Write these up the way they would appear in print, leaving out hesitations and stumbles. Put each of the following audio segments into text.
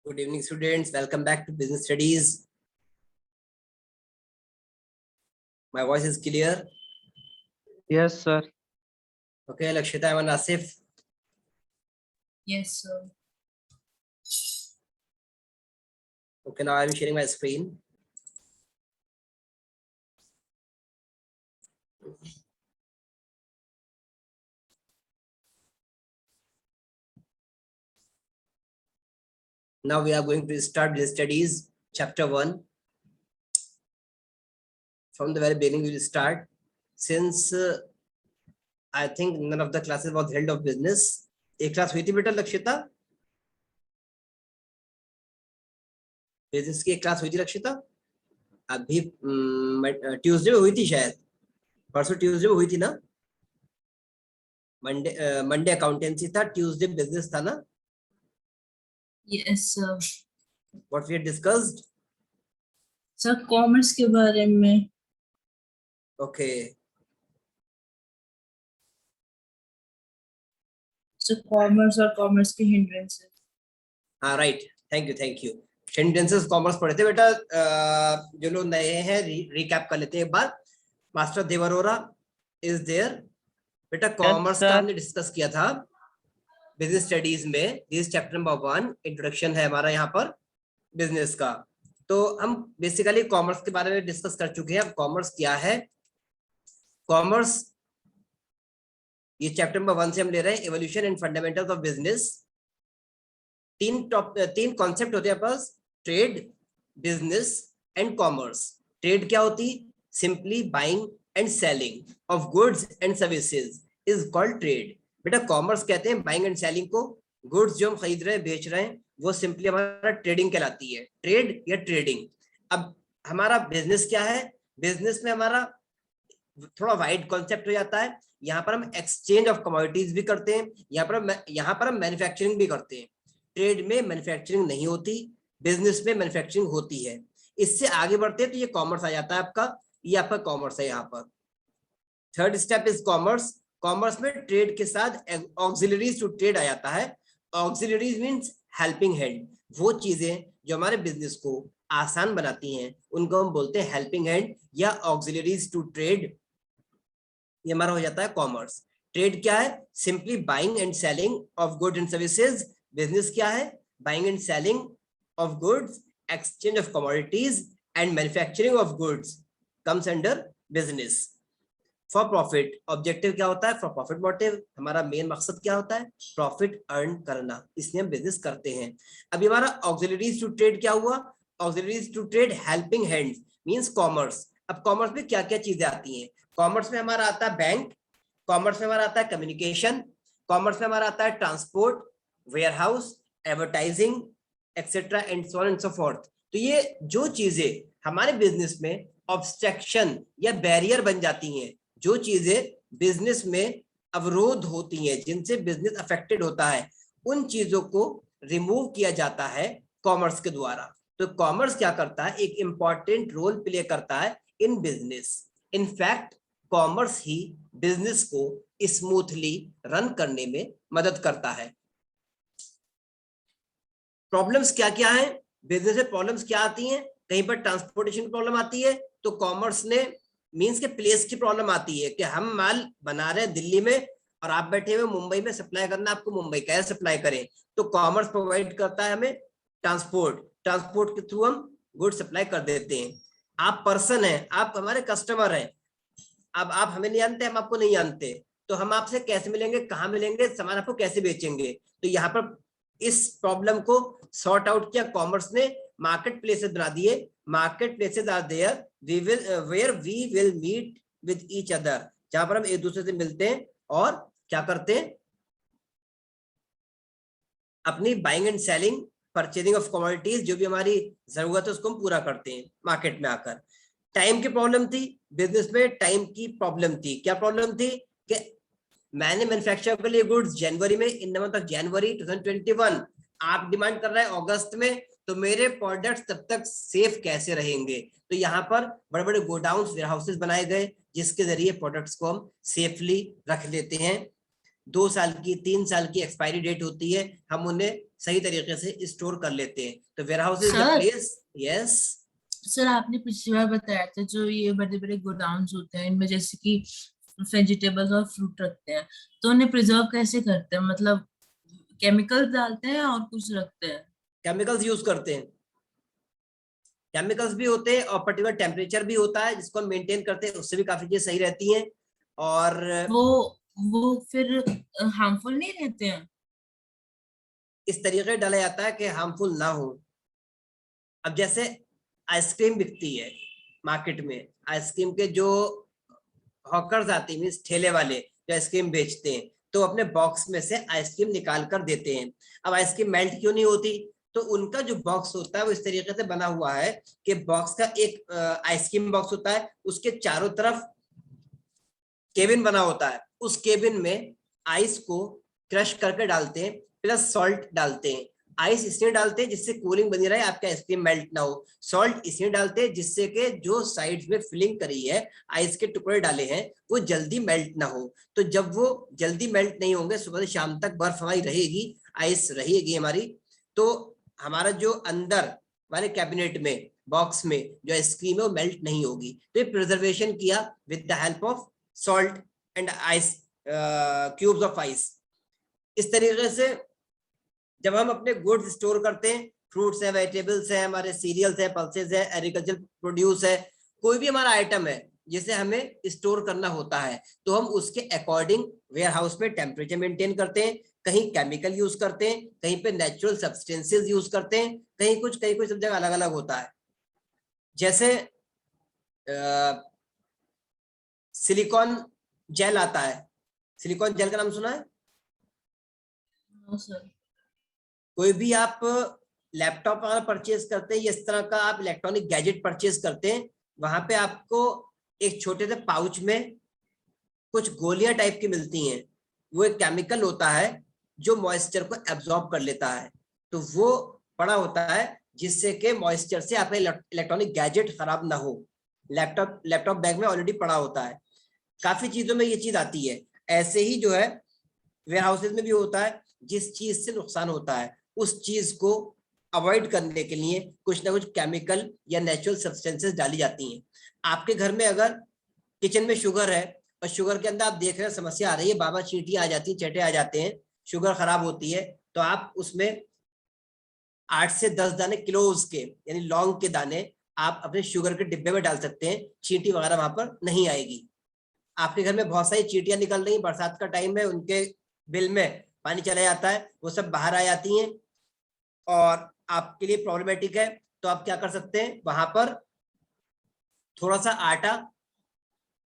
Good evening, students. Welcome back to Business Studies. My voice is clear? Yes, sir. Okay, Lakshita and Asif. Yes, sir. Okay, now I'm sharing my screen. Now we are going to start Business Studies, Chapter 1. From the very beginning, we will start. Since I think none of the classes was held of business. एक class हुई थी बेटा Lakshita? Business की एक class हुई थी लक्षिता? अभी Tuesday में हुई थी शायद, परसों ट्यूसडे में हुई थी ना? मंडे अकाउंटेंसी था, ट्यूसडे बिजनेस था ना? Yes, sir. What we had discussed? Sir, commerce के बारे में. Okay. So कॉमर्स और कॉमर्स के हिंड्रेंसेस. हाँ right, thank you. Hindrances commerce पढ़े थे बेटा. जो लोग नए हैं रिकैप कर लेते हैं एक बार. मास्टर देवरोरा इज देयर. बेटा कॉमर्स का हमने डिस्कस किया था बिजनेस स्टडीज में. दिस चैप्टर नंबर 1 इंट्रोडक्शन है हमारा यहाँ पर बिजनेस का. तो हम बेसिकली कॉमर्स के बारे में डिस्कस कर चुके हैं. अब कॉमर्स क्या है? कॉमर्स ये चैप्टर नंबर 1 से हम ले रहे हैं, evolution and fundamentals of business. तीन कॉन्सेप्ट होते हैं पास, trade, business and commerce. Trade क्या होती? Simply buying and selling of goods and services is called trade. बेटा कॉमर्स कहते हैं बाइंग एंड सेलिंग को. गुड्स जो हम खरीद रहे हैं, बेच रहे हैं, वो सिंपली हमारा ट्रेडिंग कहलाती है. ट्रेड या ट्रेडिंग. अब हमारा बिजनेस क्या है? बिजनेस में हमारा थोड़ा वाइड कॉन्सेप्ट हो जाता है. यहाँ पर हम एक्सचेंज ऑफ कमोडिटीज भी करते हैं, यहाँ पर हम मैन्युफैक्चरिंग भी करते हैं. ट्रेड में मैन्युफैक्चरिंग नहीं होती, बिजनेस में मैन्युफैक्चरिंग होती है. इससे आगे बढ़ते हैं तो ये कॉमर्स आ जाता है आपका. ये आपका कॉमर्स है. यहाँ पर third step is commerce. Commerce में ट्रेड के साथ ऑक्सिलरीज टू ट्रेड आ जाता है. Auxiliaries means helping hand. वो चीजें जो हमारे बिजनेस को आसान बनाती हैं उनको हम बोलते हैं हेल्पिंग हैंड या ऑक्सिलरीज टू ट्रेड. ये हमारा हो जाता है कॉमर्स. ट्रेड क्या है? Simply buying and selling of goods and services. Business क्या है? Buying and selling of goods, exchange of commodities and manufacturing of goods comes under business. For profit objective क्या होता है? For profit motive. हमारा main मकसद क्या होता है? प्रॉफिट अर्न करना. इसलिए हम बिजनेस करते हैं. अभी हमारा ऑक्सिलरीज टू ट्रेड क्या हुआ? Auxiliaries to trade helping hands means commerce. अब कॉमर्स में क्या क्या चीजें आती हैं? कॉमर्स में हमारा आता है बैंक, कॉमर्स में हमारा आता है कम्युनिकेशन, कॉमर्स में हमारा आता है transport, warehouse, advertising etcetera and so on and so fourth. तो ये जो चीजें हमारे बिजनेस में ऑब्स्ट्रक्शन या बैरियर बन जाती हैं, जो चीजें बिजनेस में अवरोध होती हैं, जिनसे बिजनेस अफेक्टेड होता है, उन चीजों को रिमूव किया जाता है कॉमर्स के द्वारा. तो कॉमर्स क्या करता है? एक इंपॉर्टेंट रोल प्ले करता है in business. In fact commerce he business को स्मूथली रन करने में मदद करता है. प्रॉब्लम्स क्या क्या है बिजनेस में? प्रॉब्लम्स क्या आती हैं? कहीं पर ट्रांसपोर्टेशन की प्रॉब्लम आती है तो कॉमर्स ने मींस के प्लेस की प्रॉब्लम आती है कि हम माल बना रहे हैं दिल्ली में और आप बैठे हुए मुंबई में, सप्लाई करना आपको मुंबई कैसे सप्लाई करें? तो कॉमर्स प्रोवाइड करता है हमें ट्रांसपोर्ट. ट्रांसपोर्ट के थ्रू हम गुड सप्लाई कर देते हैं. आप पर्सन हैं, आप हमारे कस्टमर हैं. अब आप हमें नहीं जानते, हम आपको नहीं जानते, तो हम आपसे कैसे मिलेंगे, कहाँ मिलेंगे, सामान आपको कैसे बेचेंगे? तो यहाँ पर इस प्रॉब्लम को सॉर्ट आउट किया कॉमर्स ने. मार्केट प्लेसेस बना दिए. Market places are there where we will meet with each other. जहां पर हम एक दूसरे से मिलते हैं और क्या करते हैं? अपनी buying and selling, purchasing of commodities, जो भी हमारी जरूरत है उसको हम पूरा करते हैं मार्केट में आकर. टाइम की प्रॉब्लम थी बिजनेस में. टाइम की प्रॉब्लम थी. क्या प्रॉब्लम थी? कि मैंने मैन्युफैक्चर के लिए गुड्स जनवरी में, इन नवंबर तक, जनवरी 2021, आप डिमांड कर रहे हैं अगस्त में, तो मेरे प्रोडक्ट्स तब तक सेफ कैसे रहेंगे? तो यहाँ पर बड़े बड़े गोडाउन्स, वेयर हाउसेस बनाए गए जिसके जरिए प्रोडक्ट्स को हम सेफली रख लेते हैं. 2 साल की 3 साल की एक्सपायरी डेट होती है, हम उन्हें सही तरीके से स्टोर कर लेते हैं। तो warehouse is the sir place. Yes sir आपने पिछली बार बताया था जो ये बड़े बड़े गोडाउन्स होते हैं इनमें जैसे कि वेजिटेबल्स और फ्रूट रखते हैं, तो उन्हें प्रिजर्व कैसे करते हैं? मतलब केमिकल्स डालते हैं और कुछ रखते हैं? केमिकल्स यूज करते हैं, केमिकल्स भी होते हैं और पर्टिकुलर टेम्परेचर भी होता है जिसको हम मेंटेन करते हैं, उससे भी काफी चीजें सही रहती हैं। और वो वो फिर हार्मफुल नहीं रहते हैं? इस तरीके डाला जाता है कि हार्मफुल ना हो। अब जैसे आइसक्रीम बिकती है मार्केट में, आइसक्रीम के जो हॉकर्स आते हैं मीन्स ठेले वाले जो आइसक्रीम बेचते हैं, तो अपने बॉक्स में से आइसक्रीम निकाल कर देते हैं। अब आइसक्रीम मेल्ट क्यों नहीं होती? तो उनका जो बॉक्स होता है वो इस तरीके से बना हुआ है कि बॉक्स का एक आइसक्रीम बॉक्स होता है, उसके चारों तरफ केबिन बना होता है, उस केबिन में आइस को क्रश करके डालते हैं, प्लस सॉल्ट डालते हैं। आइस इसलिए डालते हैं जिससे कूलिंग बनी रहे, आपका आइसक्रीम मेल्ट ना हो। सॉल्ट इसलिए डालते हैं जिससे कि जो साइड्स में फिलिंग करी है, आइस के टुकड़े डाले हैं, वो जल्दी मेल्ट ना हो। तो जब वो जल्दी मेल्ट नहीं होंगे, सुबह से शाम तक बर्फ हमारी रहेगी, आइस रहेगी हमारी, तो हमारा जो अंदर वाले कैबिनेट में बॉक्स में जो आइसक्रीम है वो मेल्ट नहीं होगी। तो ये प्रिजर्वेशन किया with the help of salt and ice, cubes of ice. इस तरीके से जब हम अपने गुड्स स्टोर करते हैं, फ्रूट्स है, वेजिटेबल्स है, हमारे सीरियल्स है, पल्सेस है, एग्रीकल्चर प्रोड्यूस है, कोई भी हमारा आइटम है जिसे हमें स्टोर करना होता है, तो हम उसके अकॉर्डिंग वेयर हाउस में टेम्परेचर मेंटेन करते हैं। कहीं केमिकल यूज करते हैं, कहीं पे नेचुरल सब्सटेंसेस यूज करते हैं, कहीं कुछ सब जगह अलग अलग होता है। जैसे सिलिकॉन जेल आता है, सिलिकॉन जेल का नाम सुना है? No sir. कोई भी आप लैपटॉप अगर परचेज करते हैं, इस तरह का आप इलेक्ट्रॉनिक गैजेट परचेज करते हैं, वहां पे आपको एक छोटे से पाउच में कुछ गोलियां टाइप की मिलती हैं। वो एक केमिकल होता है जो मॉइस्चर को एब्जॉर्ब कर लेता है, तो वो पड़ा होता है जिससे कि मॉइस्चर से आपका इलेक्ट्रॉनिक गैजेट खराब ना हो। लैपटॉप बैग में ऑलरेडी पड़ा होता है। काफी चीजों में ये चीज आती है। ऐसे ही जो है वेयर हाउसेज में भी होता है, जिस चीज से नुकसान होता है उस चीज को अवॉइड करने के लिए कुछ ना कुछ केमिकल या नेचुरल सब्सटेंसेस डाली जाती हैं। आपके घर में अगर किचन में शुगर है और शुगर के अंदर आप देख रहे हैं समस्या आ रही है, बाबा चींटी आ जाती है, चेटे आ जाते हैं, शुगर खराब होती है, तो आप उसमें 8 से 10 दाने क्लोव्स के यानी लौंग के दाने आप अपने शुगर के डिब्बे में डाल सकते हैं, चींटी वगैरह वहां पर नहीं आएगी। आपके घर में बहुत सारी चींटियां निकल रही, बरसात का टाइम है, उनके बिल में पानी चला जाता है, वो सब बाहर आ जाती हैं और आपके लिए प्रॉब्लमेटिक है। तो आप क्या कर सकते हैं, वहां पर थोड़ा सा आटा,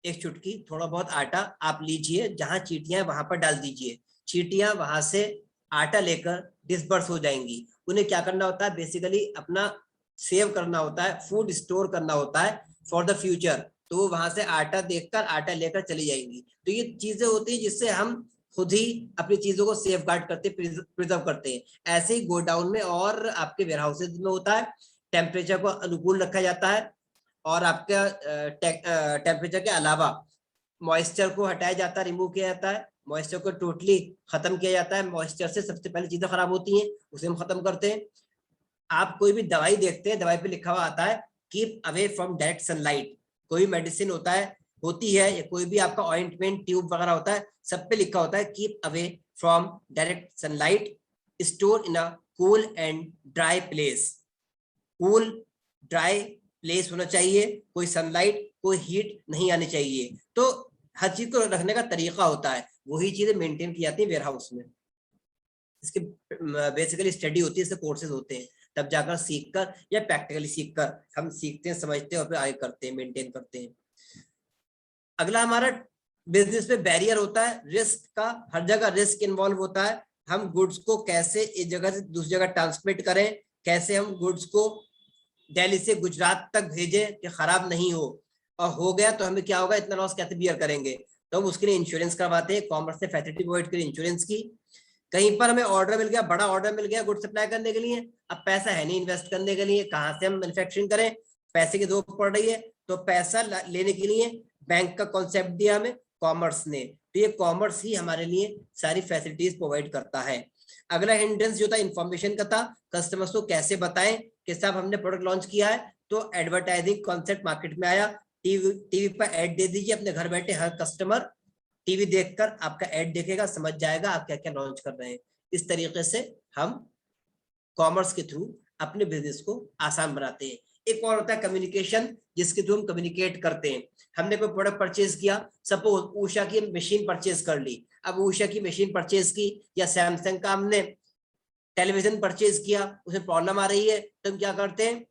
एक चुटकी थोड़ा बहुत आटा आप लीजिए, जहां चींटियां वहां पर डाल दीजिए, चींटियां वहां से आटा लेकर डिस्पर्स हो जाएंगी। उन्हें क्या करना होता है, बेसिकली अपना सेव करना होता है, फूड स्टोर करना होता है फॉर द फ्यूचर। तो वो वहां से आटा देखकर आटा लेकर चली जाएंगी। तो ये चीजें होती है जिससे हम खुद ही अपनी चीजों को सेफ गार्ड करते, प्रिजर्व करते हैं। ऐसे ही गोडाउन में और आपके वेयर हाउसेज में होता है, टेम्परेचर को अनुकूल रखा जाता है और आपका टेम्परेचर के अलावा मॉइस्चर को हटाया जाता है, रिमूव किया जाता है, मॉइस्चर को टोटली खत्म किया जाता है। मॉइस्चर से सबसे पहले चीजें खराब होती हैं, उसे हम खत्म करते हैं। आप कोई भी दवाई देखते हैं, दवाई पे लिखा हुआ आता है keep away from direct sunlight. कोई मेडिसिन होता है, होती है, या कोई भी आपका ऑइंटमेंट ट्यूब वगैरह होता है, सब पे लिखा होता है keep away from direct sunlight, store in a cool and dry place. Cool dry place होना चाहिए, कोई सनलाइट कोई हीट नहीं आनी चाहिए। तो हर चीज को रखने का तरीका होता है, वही चीजें मेंटेन की जाती है वेयर हाउस में। इसके बेसिकली स्टडी होती है, इसके कोर्सेज होते हैं, तब जाकर सीखकर या प्रैक्टिकली सीखकर हम सीखते हैं, समझते हैं और फिर आगे करते हैं, मेंटेन करते हैं। अगला हमारा बिजनेस में बैरियर होता है रिस्क का। हर जगह रिस्क इन्वॉल्व होता है। हम गुड्स को कैसे एक जगह से दूसरी जगह ट्रांसमिट करें, कैसे हम गुड्स को दिल्ली से गुजरात तक भेजें कि खराब नहीं हो, और हो गया तो हमें क्या होगा, इतना लॉस कैसे बियर करेंगे। तो हम उसके लिए इंश्योरेंस करवाते हैं, कॉमर्स से फैसिलिटी प्रोवाइड करें इंश्योरेंस की। कहीं पर हमें ऑर्डर मिल गया, बड़ा ऑर्डर मिल गया गुड सप्लाई करने के लिए, अब पैसा है नहीं इन्वेस्ट करने के लिए, कहाँ से हम मैन्युफैक्चरिंग करें, पैसे की जरूरत पड़ रही है, तो पैसा लेने के लिए बैंक का कॉन्सेप्ट दिया हमें कॉमर्स ने। तो ये कॉमर्स ही हमारे लिए सारी फैसिलिटीज प्रोवाइड करता है। अगला हिंड्रेंस जो था इंफॉर्मेशन का था, कस्टमर्स को कैसे बताएं कि साहब हमने प्रोडक्ट लॉन्च किया है, तो एडवर्टाइजिंग कॉन्सेप्ट मार्केट में आया, टीवी पर ऐड दे दीजिए, अपने घर बैठे हर कस्टमर टीवी देखकर आपका ऐड देखेगा, समझ जाएगा आप क्या क्या लॉन्च कर रहे हैं। इस तरीके से हम कॉमर्स के थ्रू अपने बिजनेस को आसान बनाते हैं। एक और होता है कम्युनिकेशन, जिसके थ्रू हम कम्युनिकेट करते हैं। हमने कोई प्रोडक्ट परचेज किया, सपोज उषा की मशीन परचेज कर ली, अब उषा की मशीन परचेज की या सैमसंग का हमने टेलीविजन परचेज किया, उसमें प्रॉब्लम आ रही है, तो हम क्या करते हैं,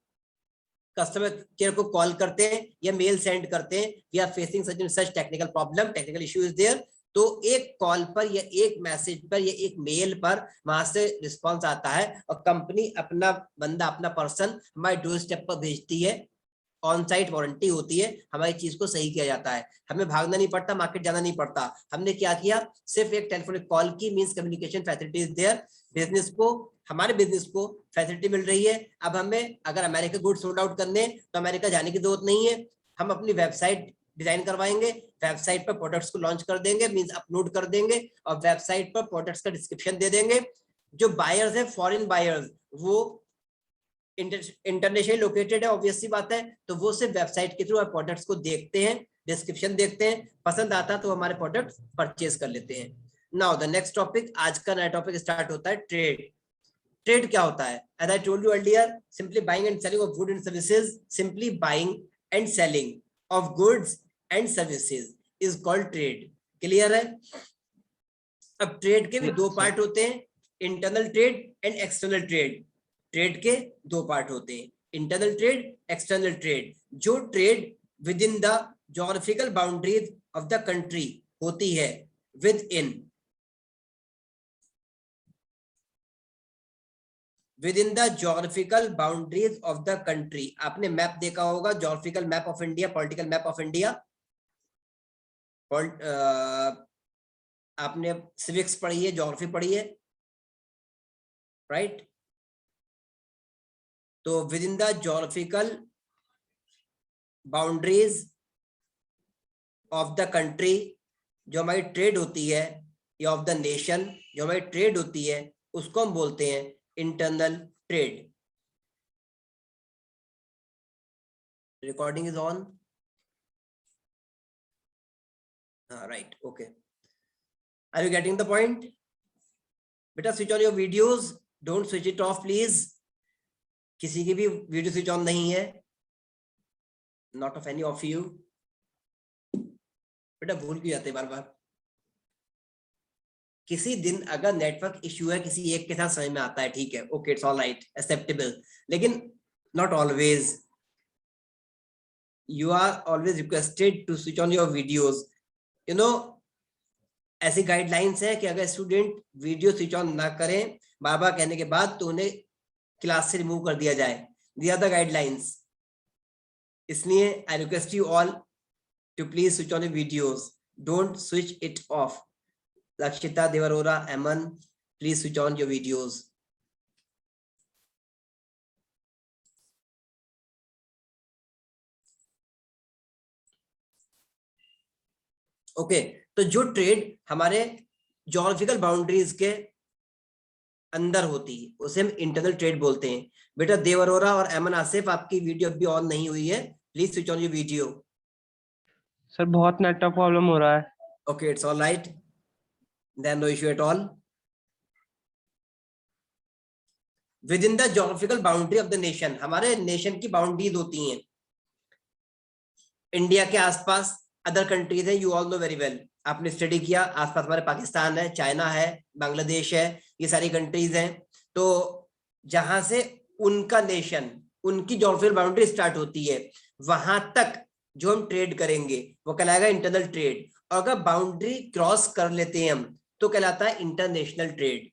कस्टमर केयर को कॉल करते हैं या मेल सेंड करते हैं, we are facing such and such technical problem, technical issue is there. तो एक कॉल पर या एक मैसेज पर या एक मेल पर वहां से रिस्पांस आता है और कंपनी अपना बंदा, अपना पर्सन हमारे डोर स्टेप पर भेजती है, ऑन साइट वारंटी होती है, हमारी चीज को सही किया जाता है, हमें भागना नहीं पड़ता, मार्केट जाना नहीं पड़ता। हमने क्या किया, सिर्फ एक टेलीफोनिक कॉल की, means communication facilities there, business को, हमारे बिजनेस को फैसिलिटी मिल रही है। अब हमें अगर अमेरिका गुड्स सोल्ड आउट करने तो अमेरिका जाने की जरूरत नहीं है, हम अपनी वेबसाइट डिजाइन करवाएंगे, वेबसाइट पर प्रोडक्ट्स को लॉन्च कर देंगे, मींस अपलोड कर देंगे, और वेबसाइट पर प्रोडक्ट्स का डिस्क्रिप्शन दे देंगे। जो बायर्स है, फॉरेन बायर्स, वो इंटरनेशनली लोकेटेड है, ऑब्वियस सी बात है, तो वो सिर्फ वेबसाइट के थ्रू प्रोडक्ट्स को देखते हैं, डिस्क्रिप्शन देखते हैं, पसंद आता तो हमारे प्रोडक्ट्स परचेज कर लेते हैं। नाउ द नेक्स्ट टॉपिक, आज का नया टॉपिक स्टार्ट होता है ट्रेड। ट्रेड क्या होता है? As I told you earlier, simply buying and selling of goods and services, simply buying and selling of goods and services is called trade. Clear है? अब ट्रेड के भी दो पार्ट होते हैं, internal trade and external trade. Trade के दो part होते हैं, इंटरनल ट्रेड, एक्सटर्नल ट्रेड। जो trade within the geographical boundaries of the country होती है, within the geographical boundaries of the country. आपने मैप देखा होगा, geographical map of India, political map of India, आपने civics पढ़ी है, geography पढ़ी है, राइट? तो with in the geographical boundaries of the country जो हमारी ट्रेड होती है, या ऑफ द नेशन जो हमारी ट्रेड होती है, उसको हम बोलते हैं internal trade. Recording is on? Right, okay. Are you getting the point? बेटा switch on your videos, don't switch it off please. किसी की भी वीडियो स्विच ऑन नहीं है, not of any of you. बेटा भूल क्यों जाते बार बार? किसी दिन अगर नेटवर्क इश्यू है किसी एक के साथ समझ में आता है, ठीक है, okay, it's all right, acceptable, लेकिन not always. You are always requested to switch on your videos. You know, ऐसी गाइडलाइंस है कि अगर स्टूडेंट वीडियो स्विच ऑन ना करें बार बार कहने के बाद, तो उन्हें क्लास से रिमूव कर दिया जाए। These are the guidelines. इसलिए I request you all to please switch on your videos, don't switch it off. Lakshita Devarora, Aman, please switch on your videos. Okay, तो जो ट्रेड हमारे ज्योग्राफिकल बाउंड्रीज के अंदर होती है उसे हम इंटरनल ट्रेड बोलते हैं। बेटा देवरोरा और अमन आसिफ, आपकी वीडियो अभी ऑन नहीं हुई है, please switch on your video. Sir बहुत नेटवर्क प्रॉब्लम हो रहा है। Okay, it's all right, then no issue at all. Within the geographical boundary of the nation, हमारे नेशन की बाउंड्रीज होती हैं। इंडिया के आसपास अदर कंट्रीज है, you all know very well, आपने स्टडी किया, आसपास हमारे पाकिस्तान है, चाइना है, बांग्लादेश है, ये सारी कंट्रीज हैं। तो जहां से उनका नेशन, उनकी ज्योग्राफिकल बाउंड्री स्टार्ट होती है, वहां तक जो हम ट्रेड करेंगे वो कहलाएगा इंटरनल ट्रेड। और अगर बाउंड्री क्रॉस कर लेते हैं हम तो कहलाता है इंटरनेशनल ट्रेड।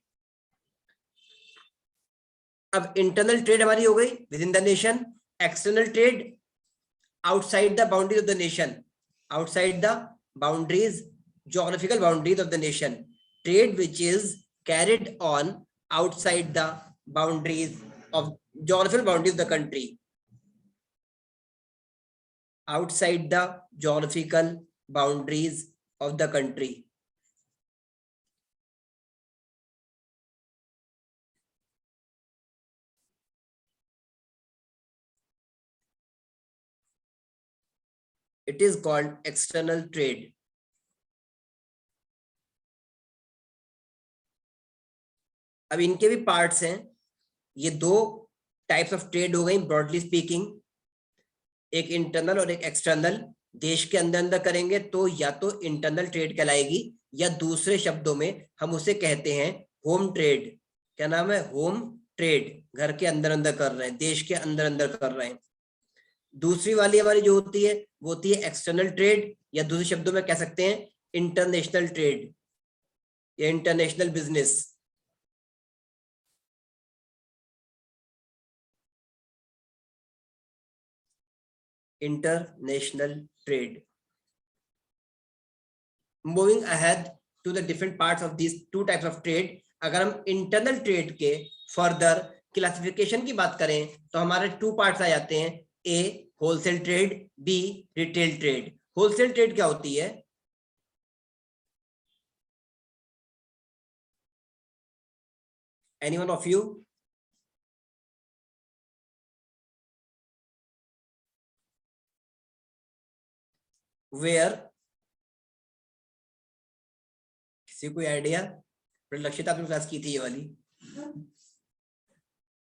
अब इंटरनल ट्रेड हमारी हो गई with in the nation, external trade outside the boundaries of the nation, outside the boundaries, geographical boundaries of the nation, trade which is carried on outside the boundaries of geographical boundaries of the country, outside the geographical boundaries of the country, It is called external trade. अब इनके भी parts हैं. ये दो types of trade हो गई broadly speaking, एक internal और एक एक्सटर्नल. देश के अंदर अंदर करेंगे तो या तो इंटरनल ट्रेड कहलाएगी, या दूसरे शब्दों में हम उसे कहते हैं होम ट्रेड. क्या नाम है? Home trade. घर के अंदर अंदर कर रहे हैं, देश के अंदर अंदर कर रहे हैं. दूसरी वाली हमारी जो होती है वो होती है एक्सटर्नल ट्रेड, या दूसरे शब्दों में कह सकते हैं इंटरनेशनल ट्रेड या international business. international trade. Moving ahead to the different parts of these two types of trade. अगर हम इंटरनल ट्रेड के फर्दर क्लासिफिकेशन की बात करें तो हमारे टू पार्ट्स आ जाते हैं. A wholesale trade, B retail trade. Wholesale trade क्या होती है? Anyone of you? Where? किसी कोई आइडिया? लक्षित आपने क्लास की थी ये वाली?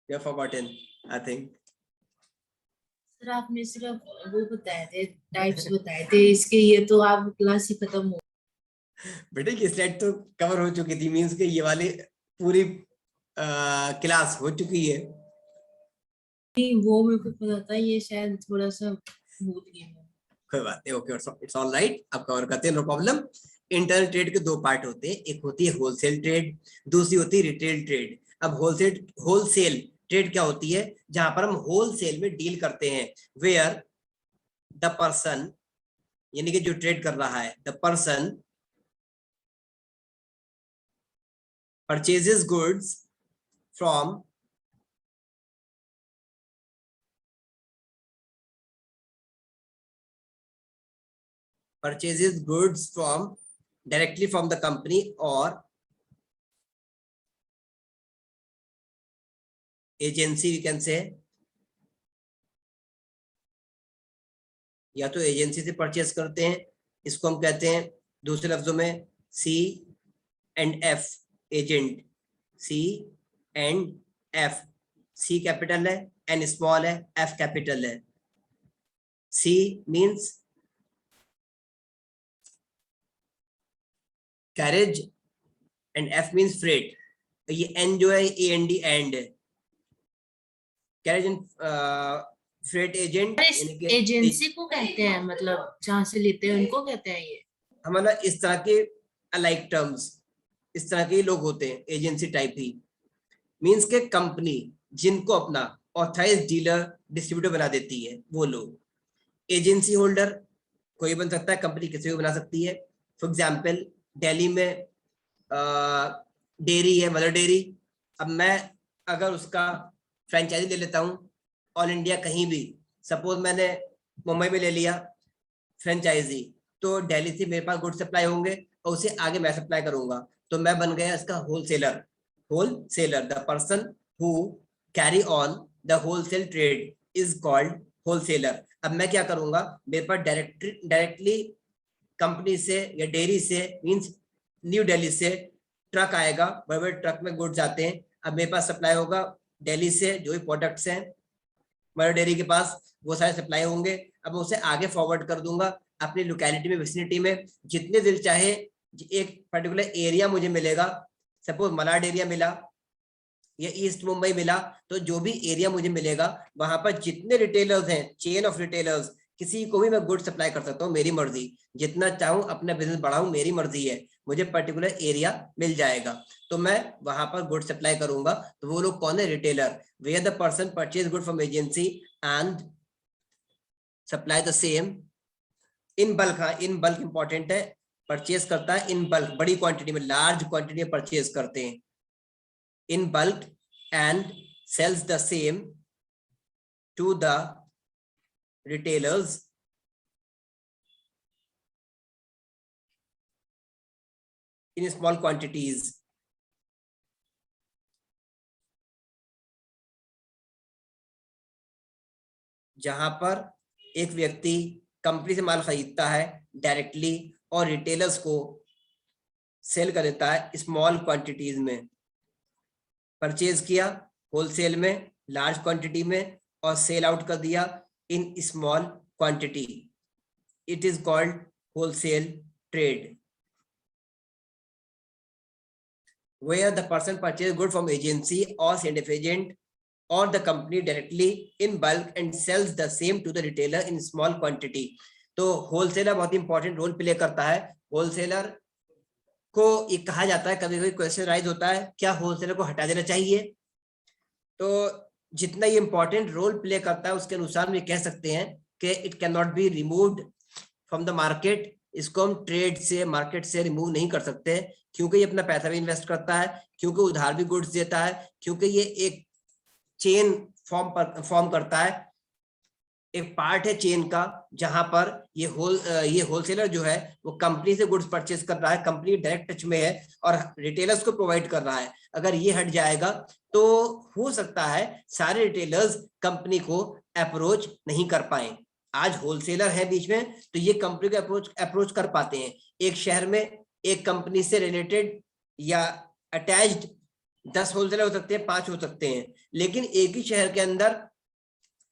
You have forgotten, I think. Sir आपने सिर्फ वो बताए थे, टाइप्स बताए थे इसके, ये तो आप क्लास ही खत्म हो. बेटे की स्लाइड तो कवर हो चुकी थी, मींस के ये वाली पूरी क्लास हो चुकी है. नहीं, वो मेरे को पता था, ये शायद थोड़ा सा भूल गई मैं. कोई बात नहीं, ओके, इट्स ऑल राइट. अब कवर करते हैं, नो प्रॉब्लम. इंटरनल ट्रेड के दो पार्ट होते हैं, एक होती है होलसेल ट्रेड, दूसरी होती है रिटेल ट्रेड. अब होलसेल ट्रेड क्या होती है? जहां पर हम होलसेल में डील करते हैं, वेयर द पर्सन, यानी कि जो ट्रेड कर रहा है, the person purchases goods from directly from the company or agency, we can say. या तो एजेंसी से परचेज करते हैं, इसको हम कहते हैं दूसरे लफ्जों में C and F, agent. C and F. C capital है, एन स्मॉल है, एफ कैपिटल है. C means carriage and F means freight. ये एन जो है ए एन डी एंड है. Carriage and freight agent, agency को कहते हैं, मतलब जहां से लेते हैं उनको कहते हैं ये. हमारा इस तरह के अलाइक टर्म्स, इस तरह के लोग होते हैं एजेंसी टाइप ही. मींस के कंपनी जिनको अपना ऑथराइज डीलर डिस्ट्रीब्यूटर बना देती है वो लोग. एजेंसी होल्डर कोई बन सकता है, कंपनी किसी को बना सकती है. फॉर एग्जाम्पल दिल्ली में डेयरी है, मदर डेयरी. अब मैं अगर उसका फ्रेंचाइजी ले लेता हूँ ऑल इंडिया कहीं भी, सपोज मैंने मुंबई में ले लिया फ्रेंचाइजी, तो दिल्ली से मेरे पास गुड सप्लाई होंगे और उसे आगे मैं सप्लाई करूंगा, तो मैं बन गया इसका wholesaler. The person who carry on the wholesale trade is called wholesaler. अब मैं क्या करूंगा, मेरे पास डायरेक्टली कंपनी से या डेयरी से, मींस न्यू दिल्ली से ट्रक आएगा, बड़े बड़े ट्रक में गुड्स आते हैं. अब मेरे पास सप्लाई होगा दिल्ली से, जो भी प्रोडक्ट्स हैं मदर डेयरी के पास वो सारे सप्लाई होंगे. अब मैं उसे आगे फॉरवर्ड कर दूंगा अपनी लोकेलिटी में, विसिनिटी में. जितने दिल चाहे एक पर्टिकुलर एरिया मुझे मिलेगा, सपोज मलाड एरिया मिला या ईस्ट मुंबई मिला, तो जो भी एरिया मुझे मिलेगा वहां पर जितने रिटेलर्स हैं, चेन ऑफ रिटेलर्स, किसी को भी मैं गुड सप्लाई कर सकता हूँ, मेरी मर्जी. जितना चाहूँ अपना बिजनेस बढ़ाऊं, मेरी मर्जी है. मुझे पर्टिकुलर एरिया मिल जाएगा तो मैं वहां पर गुड सप्लाई करूंगा. तो वो लोग कौन है? Retailer. Where the person purchase good from agency and supply the same in bulk. हाँ, इन बल्क इंपॉर्टेंट है. परचेज करता है इन बल्क, बड़ी क्वांटिटी में, लार्ज क्वांटिटी में परचेज करते हैं in bulk and sells the same to the retailers in small quantities. जहां पर एक व्यक्ति कंपनी से माल खरीदता है डायरेक्टली और रिटेलर्स को सेल कर देता है स्मॉल क्वांटिटीज में। परचेज किया होलसेल में लार्ज क्वांटिटी में और सेल आउट कर दिया in small quantity, it is called wholesale trade. Where the person purchases good from agency or send agent or the company directly in bulk and sells the same to the retailer in small quantity। तो wholesaler बहुत important role play करता है। Wholesaler को ये कहा जाता है, कभी कभी क्वेश्चन राइज होता है क्या होलसेलर को हटा देना चाहिए, तो जितना ये इंपॉर्टेंट रोल प्ले करता है उसके अनुसार हम ये कह सकते हैं कि it can not be removed from the market. इसको हम ट्रेड से मार्केट से रिमूव नहीं कर सकते क्योंकि ये अपना पैसा भी इन्वेस्ट करता है, क्योंकि उधार भी गुड्स देता है, क्योंकि ये एक चेन फॉर्म करता है, एक पार्ट है चेन का जहां पर ये होलसेलर जो है वो कंपनी से गुड्स परचेज कर रहा है, कंपनी डायरेक्ट टच में है और रिटेलर्स को प्रोवाइड कर रहा है। अगर ये हट जाएगा तो हो सकता है सारे रिटेलर्स कंपनी को अप्रोच नहीं कर पाए। आज होलसेलर है बीच में तो ये कंपनी को अप्रोच कर पाते हैं। एक शहर में एक कंपनी से रिलेटेड या अटैच्ड 10 होलसेलर हो सकते हैं, 5 हो सकते हैं, लेकिन एक ही शहर के अंदर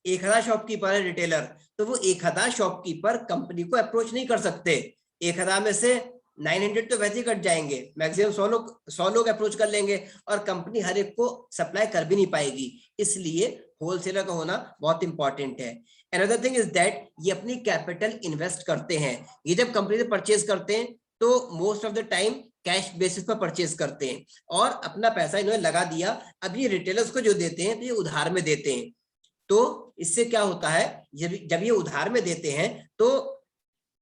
1000 शॉपकीपर है रिटेलर, तो वो 1000 शॉपकीपर कंपनी को अप्रोच नहीं कर सकते। 1000 में से 900 तो वैसे ही कट जाएंगे, मैक्सिमम 100 लोग अप्रोच कर लेंगे और कंपनी हर एक को सप्लाई कर भी नहीं पाएगी। इसलिए होलसेलर का होना बहुत इंपॉर्टेंट है। अनदर थिंग इज दैट ये अपनी कैपिटल इन्वेस्ट करते हैं। ये जब कंपनी से परचेज करते हैं तो most of the time cash basis पर परचेज करते हैं और अपना पैसा इन्होंने लगा दिया। अब ये रिटेलर्स को जो देते हैं तो ये उधार में देते हैं। तो इससे क्या होता है, जब ये उधार में देते हैं तो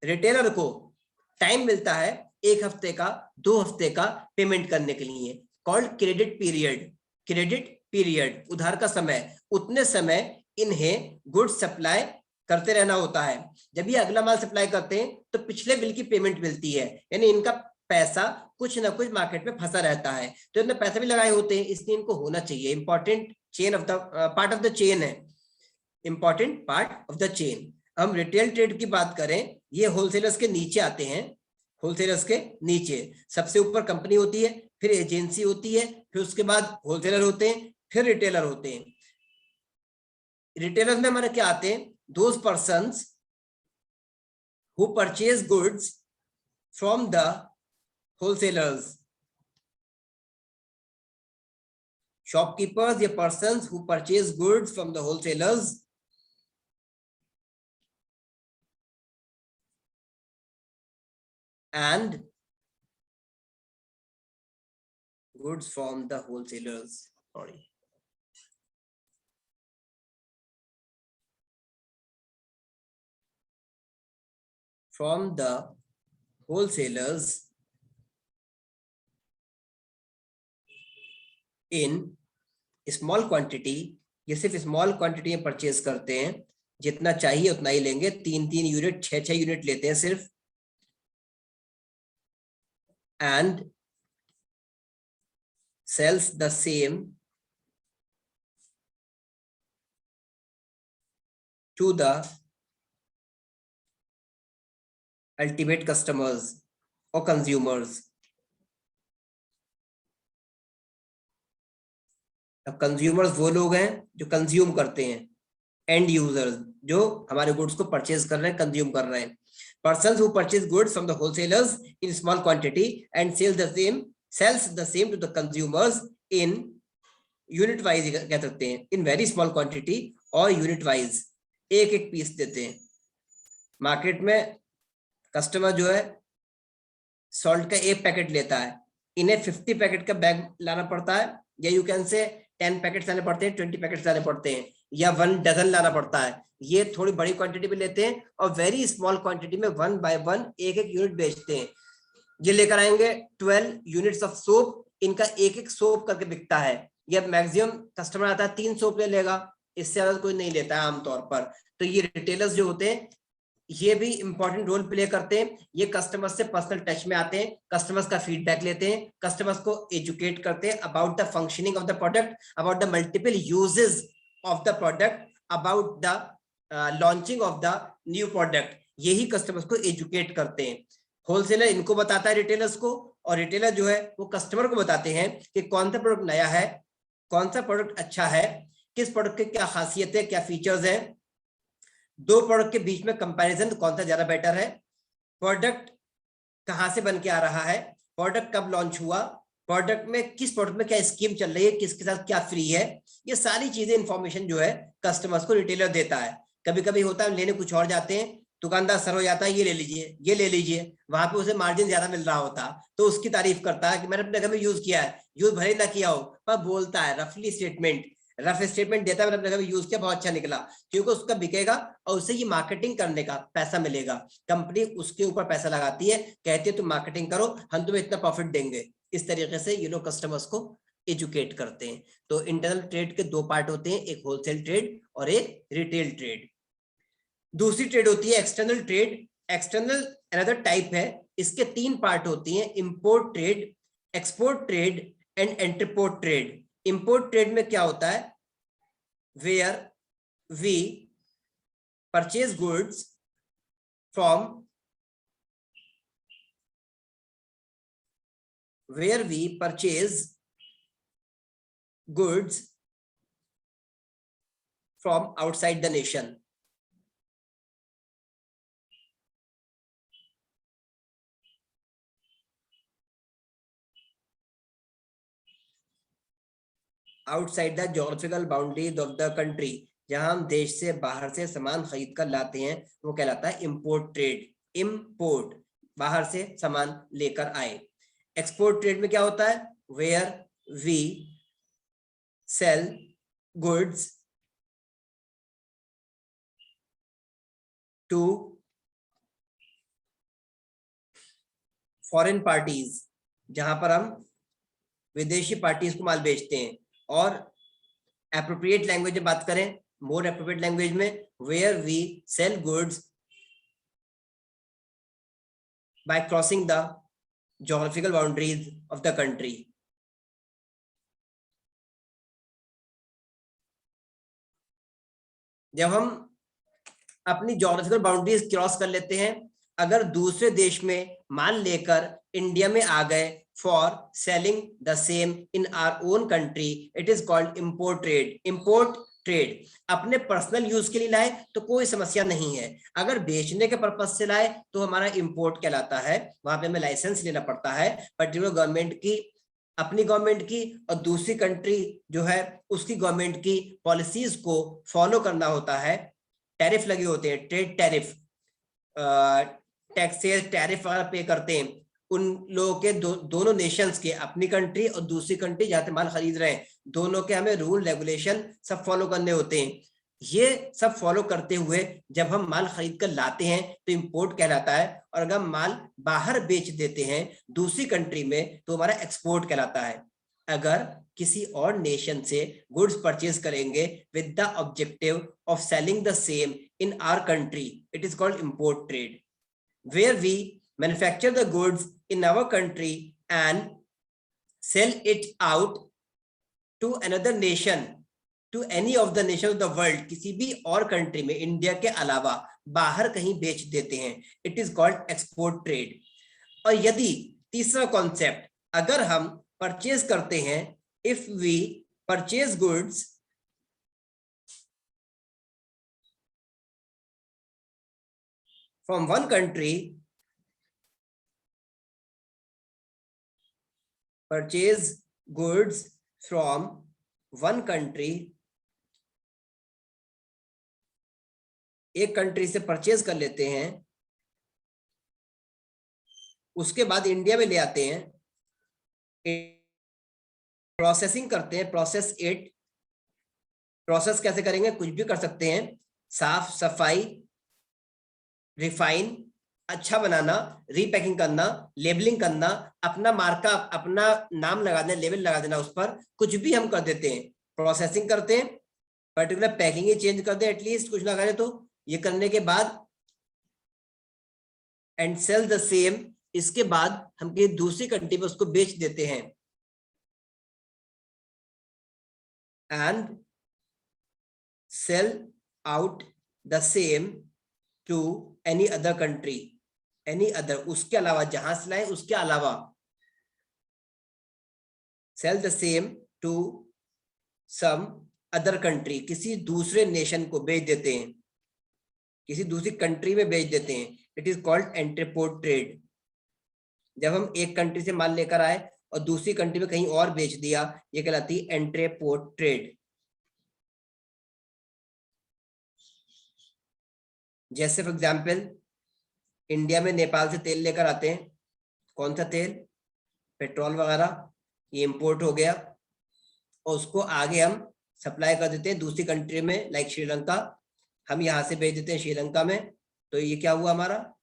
रिटेलर को टाइम मिलता है 1 हफ्ते का 2 हफ्ते का पेमेंट करने के लिए, called credit period. Credit period उधार का समय, उतने समय इन्हें गुड्स सप्लाई करते रहना होता है। जब ये अगला माल सप्लाई करते हैं तो पिछले बिल की पेमेंट मिलती है, यानी इनका पैसा कुछ ना कुछ मार्केट में फंसा रहता है, तो इतने पैसे भी लगाए होते हैं, इसलिए इनको होना चाहिए। Important chain of the part of the chain है, important part of the chain. हम रिटेल ट्रेड की बात करें, ये होलसेलर्स के नीचे आते हैं। होलसेलर्स के नीचे सबसे ऊपर कंपनी होती है, फिर एजेंसी होती है, फिर उसके बाद होलसेलर होते हैं, फिर रिटेलर होते हैं। रिटेलर्स में हमारे क्या आते हैं, those persons who purchase goods from the wholesalers। shopkeepers या persons who purchase goods from the wholesalers and goods from the wholesalers, sorry, from the wholesalers in small quantity। ये सिर्फ स्मॉल क्वांटिटी में purchase करते हैं, जितना चाहिए उतना ही लेंगे, 3-3 यूनिट 6-6 यूनिट लेते हैं सिर्फ। and sells the same to the ultimate customers or consumers। अब कंज्यूमर्स वो लोग हैं जो कंज्यूम करते हैं, एंड यूजर्स जो हमारे गुड्स को परचेज कर रहे हैं, कंज्यूम कर रहे हैं। Persons who purchase goods from the wholesalers in small quantity and sells the same to the consumers in unit wise कह सकते हैं, in very small quantity और unit wise, एक पीस देते हैं। मार्केट में कस्टमर जो है सॉल्ट का 1 पैकेट लेता है, इन्हें 50 पैकेट का बैग लाना पड़ता है, या यू कैन से 10 पैकेट्स लाने पड़ते हैं, 20 पैकेट्स लाने पड़ते हैं, या 1 डजन लाना पड़ता है। ये थोड़ी बड़ी क्वांटिटी में लेते हैं और वेरी स्मॉल क्वांटिटी में 1 by 1 एक यूनिट बेचते हैं। ये लेकर आएंगे 12 यूनिट्स ऑफ सोप, इनका एक सोप करके बिकता है। ये मैक्सिमम कस्टमर आता है 3 सोप ले लेगा, इससे ज्यादा कोई नहीं लेता है आमतौर पर। तो ये रिटेलर्स जो होते हैं ये भी इंपॉर्टेंट रोल प्ले करते हैं। ये कस्टमर्स से पर्सनल टच में आते हैं, कस्टमर्स का फीडबैक लेते हैं, कस्टमर्स को एजुकेट करते हैं about the functioning of the product, about the multiple uses of the product, about the launching of the new product. यही कस्टमर्स को एजुकेट करते हैं। होलसेलर इनको बताता है रिटेलर्स को, और रिटेलर जो है वो कस्टमर को बताते हैं कि कौन सा प्रोडक्ट नया है, कौन सा प्रोडक्ट अच्छा है, किस प्रोडक्ट के क्या खासियत है, क्या फीचर्स है, दो प्रोडक्ट के बीच में कंपैरिजन कौन सा ज्यादा बेटर है, प्रोडक्ट कहां से बन के आ रहा है, प्रोडक्ट कब लॉन्च हुआ, प्रोडक्ट में किस प्रोडक्ट में क्या स्कीम चल रही है, किसके साथ क्या फ्री है, ये सारी चीजें इंफॉर्मेशन जो है कस्टमर्स को रिटेलर देता है। कभी कभी होता है लेने कुछ और जाते हैं, दुकानदार सर हो जाता है ये ले लीजिए ये ले लीजिए, वहां पे उसे मार्जिन ज्यादा मिल रहा होता, तो उसकी तारीफ करता है कि मैंने अपने घर में यूज किया है, यूज भले ना किया हो पर बोलता है, रफली स्टेटमेंट, रफ स्टेटमेंट देता है, मैंने अपने घर में यूज किया बहुत अच्छा निकला, क्योंकि उसका बिकेगा और उससे ये मार्केटिंग करने का पैसा मिलेगा। कंपनी उसके ऊपर पैसा लगाती है, कहती है तुम मार्केटिंग करो, हम तुम्हें इतना प्रॉफिट देंगे। इस तरीके से ये लोग कस्टमर्स को एजुकेट करते हैं। तो इंटरनल ट्रेड के दो पार्ट होते हैं, एक होलसेल ट्रेड और एक रिटेल ट्रेड। दूसरी ट्रेड होती है external trade. External another type है, इसके तीन पार्ट होती हैं, import trade, export trade and entrepot trade. Import trade में क्या होता है, where we purchase goods from where we purchase goods from outside the nation. Outside the geographical boundaries of the country, जहां हम देश से बाहर से सामान खरीद कर लाते हैं वो कहलाता है इंपोर्ट ट्रेड। इंपोर्ट बाहर से सामान लेकर आए। एक्सपोर्ट ट्रेड में क्या होता है, where we sell goods to foreign parties, जहां पर हम विदेशी पार्टीज को माल बेचते हैं। और एप्रोप्रिएट लैंग्वेज में बात करें, मोर एप्रोप्रिएट लैंग्वेज में, where we sell goods by crossing the geographical boundaries of the country. जब हम अपनी geographical boundaries क्रॉस कर लेते हैं, अगर दूसरे देश में माल लेकर इंडिया में आ गए for selling the same in our own country, it is called import trade. Import trade अपने पर्सनल यूज के लिए लाए तो कोई समस्या नहीं है, अगर बेचने के पर्पज से लाए तो हमारा इंपोर्ट कहलाता है, वहां पे हमें लाइसेंस लेना पड़ता है पर्टिकुलर गवर्नमेंट की, अपनी गवर्नमेंट की और दूसरी कंट्री जो है उसकी गवर्नमेंट की पॉलिसीज को फॉलो करना होता है। टैरिफ लगे होते हैं, ट्रेड टैरिफ, टैक्सेस टैरिफ वगैरह पे करते हैं उन लोगों के, दोनों नेशंस के, अपनी कंट्री और दूसरी कंट्री जहां से माल खरीद रहे हैं, दोनों के हमें रूल रेगुलेशन सब फॉलो करने होते हैं। ये सब फॉलो करते हुए जब हम माल खरीद कर लाते हैं तो इंपोर्ट कहलाता है, और अगर हम माल बाहर बेच देते हैं दूसरी कंट्री में तो हमारा एक्सपोर्ट कहलाता है। अगर किसी और नेशन से गुड्स परचेज करेंगे with the objective of selling the same in our country, it is called import trade. Where we manufacture the goods in our country and sell it out to another nation, to any of the nations of the world, किसी भी और country में India के अलावा बाहर कहीं बेच देते हैं, it is called export trade. और यदि तीसरा कॉन्सेप्ट, अगर हम परचेज करते हैं, if we purchase goods from one country, purchase goods from one country, एक कंट्री से परचेज कर लेते हैं, उसके बाद इंडिया में ले आते हैं, प्रोसेसिंग करते हैं, प्रोसेस इट। प्रोसेस कैसे करेंगे, कुछ भी कर सकते हैं, साफ सफाई, रिफाइन, अच्छा बनाना, रीपैकिंग करना, लेबलिंग करना, अपना मार्का, अपना नाम लगा देना, लेबल लगा देना उस पर, कुछ भी हम कर देते हैं। प्रोसेसिंग करते हैं, पर्टिकुलर पैकिंग ही चेंज कर दें एटलीस्ट, कुछ ना करें तो। ये करने के बाद एंड सेल द सेम, इसके बाद हम किसी दूसरी कंट्री में उसको बेच देते हैं। And sell out the same to any other country, any other उसके अलावा, जहां से लाए उसके अलावा, sell the same to some other country, किसी दूसरे नेशन को बेच देते हैं, किसी दूसरी कंट्री में बेच देते हैं, इट इज कॉल्ड एंट्रीपोर्ट ट्रेड। जब हम एक कंट्री से माल लेकर आए और दूसरी कंट्री में कहीं और बेच दिया, ये कहलाती है एंट्रीपोर्ट ट्रेड। जैसे फॉर एग्जाम्पल इंडिया में नेपाल से तेल लेकर आते हैं, कौन सा तेल, पेट्रोल वगैरह, ये इंपोर्ट हो गया और उसको आगे हम सप्लाई कर देते हैं दूसरी कंट्री में, लाइक श्रीलंका, हम यहाँ से भेज देते हैं श्रीलंका में, तो ये क्या हुआ हमारा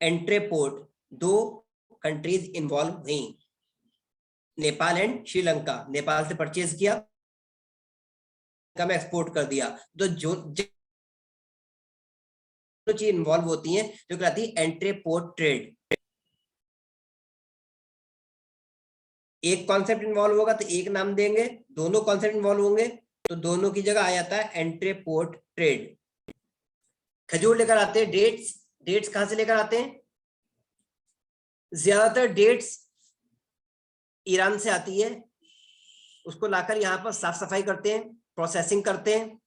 एंट्रीपोर्ट। दो कंट्रीज इन्वॉल्व हुई, नेपाल एंड श्रीलंका। नेपाल से परचेज किया, में एक्सपोर्ट कर दिया, तो जो चीज इन्वॉल्व होती है जो कहलाती है एंट्रीपोर्ट ट्रेड। एक कॉन्सेप्ट इन्वॉल्व होगा तो एक नाम देंगे, दोनों कॉन्सेप्ट इन्वॉल्व होंगे तो दोनों की जगह आ जाता है एंट्रीपोर्ट ट्रेड। खजूर लेकर आते हैं, डेट्स, डेट्स कहां से लेकर आते हैं, ज्यादातर डेट्स ईरान से आती है, उसको लाकर यहाँ पर साफ सफाई करते हैं, प्रोसेसिंग करते हैं,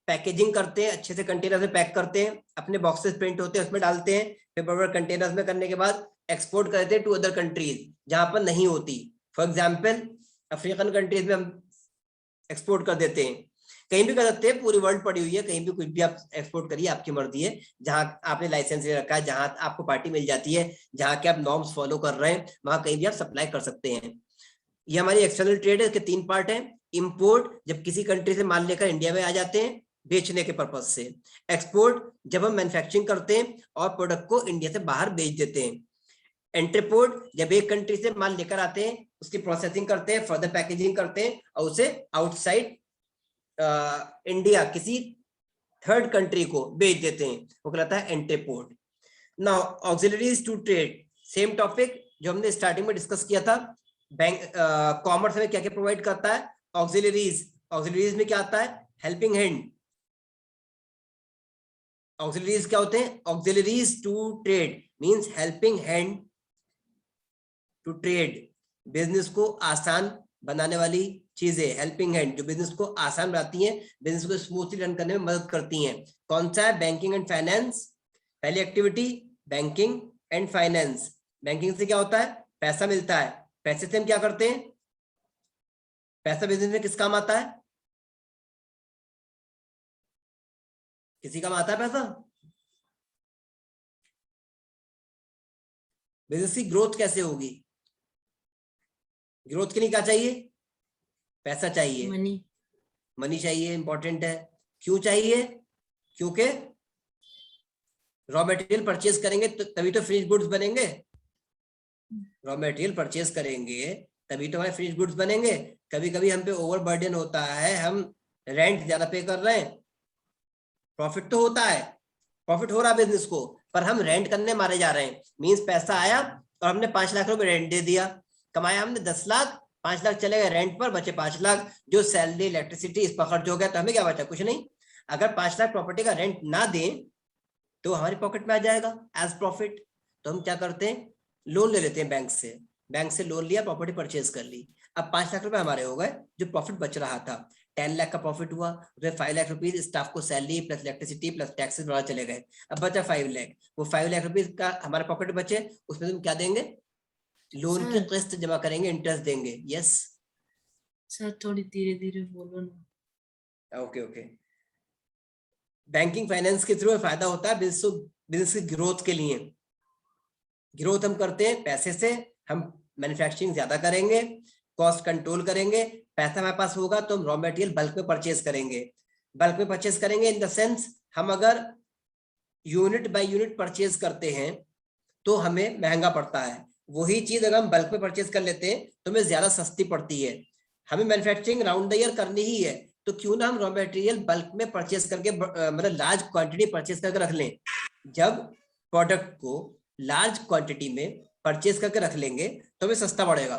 पैकेजिंग करते हैं, अच्छे से कंटेनर में पैक करते हैं, अपने बॉक्सेस प्रिंट होते हैं उसमें डालते हैं, पेपर कंटेनर्स में करने के बाद एक्सपोर्ट करते हैं टू अदर कंट्रीज जहां पर नहीं होती। फॉर एग्जाम्पल अफ्रीकन कंट्रीज में हम एक्सपोर्ट कर देते हैं, कहीं भी कर सकते हैं, पूरी वर्ल्ड पड़ी हुई है, कहीं भी कुछ भी आप एक्सपोर्ट करिए, आपकी मर्जी है, जहां आपने लाइसेंस ले रखा है, जहां आपको पार्टी मिल जाती है, जहां के आप नॉर्म्स फॉलो कर रहे हैं, वहां कहीं भी आप सप्लाई कर सकते हैं। ये हमारी एक्सटर्नल ट्रेड है, इसके तीन पार्ट है। इंपोर्ट, जब किसी कंट्री से माल लेकर इंडिया में आ जाते हैं बेचने के पर्पज से। एक्सपोर्ट, जब हम मैन्युफैक्चरिंग करते हैं और प्रोडक्ट को इंडिया से बाहर बेच देते हैं। एंट्रीपोर्ट, जब एक कंट्री से माल लेकर आते हैं, उसकी प्रोसेसिंग करते हैं, फर्दर पैकेजिंग करते हैं और उसे आउटसाइड इंडिया किसी थर्ड कंट्री को बेच देते हैं, वो कहलाता है entrepot. Now auxiliaries to trade, same topic जो हमने स्टार्टिंग में डिस्कस किया था। बैंक कॉमर्स में क्या क्या प्रोवाइड करता है, ऑक्सिलरीज। ऑक्सिलरीज में क्या आता है, हेल्पिंग हैंड। ऑक्सिलरीज क्या होते हैं, auxiliaries to trade means helping hand to trade, business को आसान बनाने वाली चीजें, हेल्पिंग हैंड जो बिजनेस को आसान बनाती हैं, बिजनेस को स्मूथली रन करने में मदद करती हैं। कौन सा है, बैंकिंग एंड फाइनेंस। पहली activity banking and finance. Banking से क्या होता है, पैसा मिलता है, पैसे से हम क्या करते हैं, पैसा बिजनेस में किस काम आता है, किसी काम आता है पैसा। बिजनेस की ग्रोथ कैसे होगी, ग्रोथ के लिए क्या चाहिए, पैसा चाहिए, मनी, मनी चाहिए, इंपॉर्टेंट है। क्यों चाहिए, क्योंकि रॉ मटेरियल परचेज करेंगे तो तभी तो फिनिश गुड्स बनेंगे, रॉ मटेरियल परचेज करेंगे तभी तो हमारे फिनिश गुड्स बनेंगे। कभी कभी हम पे ओवर बर्डन होता है, हम रेंट ज्यादा पे कर रहे हैं, प्रॉफिट तो होता है, प्रॉफिट हो रहा है बिजनेस को, पर हम रेंट करने मारे जा रहे हैं। मींस पैसा आया और हमने 5 लाख रुपए रेंट दे दिया, कमाया हमने 10 लाख, 5 लाख चले गए रेंट पर, बचे 5 लाख, जो सैलरी इलेक्ट्रिसिटी इस पर खर्च हो गया, तो हमें क्या बचा, कुछ नहीं। अगर 5 लाख प्रॉपर्टी का रेंट ना दें तो हमारी पॉकेट में आ जाएगा एज प्रॉफिट। तो हम क्या करते हैं, लोन ले लेते हैं बैंक से, बैंक से लोन लिया, प्रॉपर्टी परचेज कर ली। अब 5 लाख रुपए हमारे हो गए, जो प्रॉफिट बच रहा था 10 लाख का प्रॉफिट हुआ, उसमें 5 लाख रुपीज स्टाफ को salary plus electricity plus taxes बढ़ा चले गए, अब बचा 5 लाख। वो 5 लाख रुपीज का हमारे पॉकेट बचे, उसमें तुम क्या देंगे, लोन की किस्त जमा करेंगे, इंटरेस्ट देंगे। यस सर थोड़ी धीरे धीरे बोलो ना। Okay okay. बैंकिंग फाइनेंस के थ्रू फायदा होता है बिजनेस की ग्रोथ के लिए। ग्रोथ हम करते हैं पैसे से, हम मैन्युफैक्चरिंग ज्यादा करेंगे, कॉस्ट कंट्रोल करेंगे, पैसा हमारे पास होगा तो हम रॉ मटेरियल बल्क में परचेज करेंगे। बल्क में परचेज करेंगे इन द सेंस, हम अगर यूनिट बाय यूनिट परचेज करते हैं तो हमें महंगा पड़ता है, वही चीज अगर हम बल्क में परचेज कर लेते हैं तो हमें ज्यादा सस्ती पड़ती है। हमें मैन्युफैक्चरिंग राउंड द ईयर करनी ही है, तो क्यों ना हम रॉ मटेरियल बल्क में परचेज करके मतलब लार्ज क्वांटिटी परचेज करके रख लें। जब प्रोडक्ट को लार्ज क्वांटिटी में परचेज करके रख लेंगे तो हमें सस्ता पड़ेगा,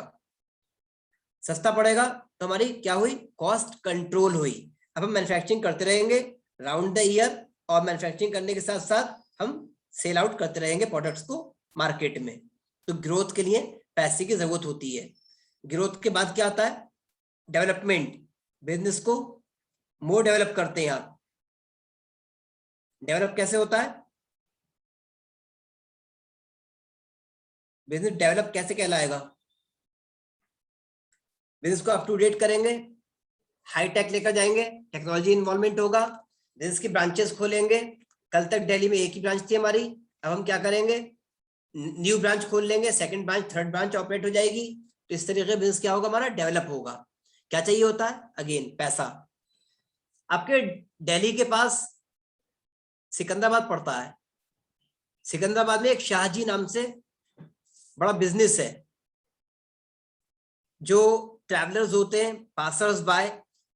सस्ता पड़ेगा तो हमारी क्या हुई, कॉस्ट कंट्रोल हुई। अब हम मैन्युफैक्चरिंग करते रहेंगे राउंड द ईयर, और मैन्युफैक्चरिंग करने के साथ साथ हम सेल आउट करते रहेंगे प्रोडक्ट्स को मार्केट में। तो ग्रोथ के लिए पैसे की जरूरत होती है। ग्रोथ के बाद क्या आता है? डेवलपमेंट। बिजनेस को मोर डेवलप करते हैं आप। डेवलप कैसे होता है? बिजनेस डेवलप कैसे कहलाएगा? बिजनेस को अप टू डेट करेंगे, हाई टेक लेकर जाएंगे, टेक्नोलॉजी इन्वॉल्वमेंट होगा, बिजनेस की ब्रांचेस खोलेंगे। कल तक दिल्ली में एक ही ब्रांच थी हमारी, अब हम क्या करेंगे? न्यू ब्रांच खोल लेंगे, second branch, third branch operate हो जाएगी। तो इस तरीके बिजनेस क्या होगा? हमारा डेवलप होगा। क्या चाहिए होता है? अगेन पैसा। आपके दिल्ली के पास सिकंदराबाद पड़ता है। सिकंदराबाद में एक शाहजी नाम से बड़ा बिजनेस है। जो ट्रैवलर्स होते हैं, पासर्स बाय,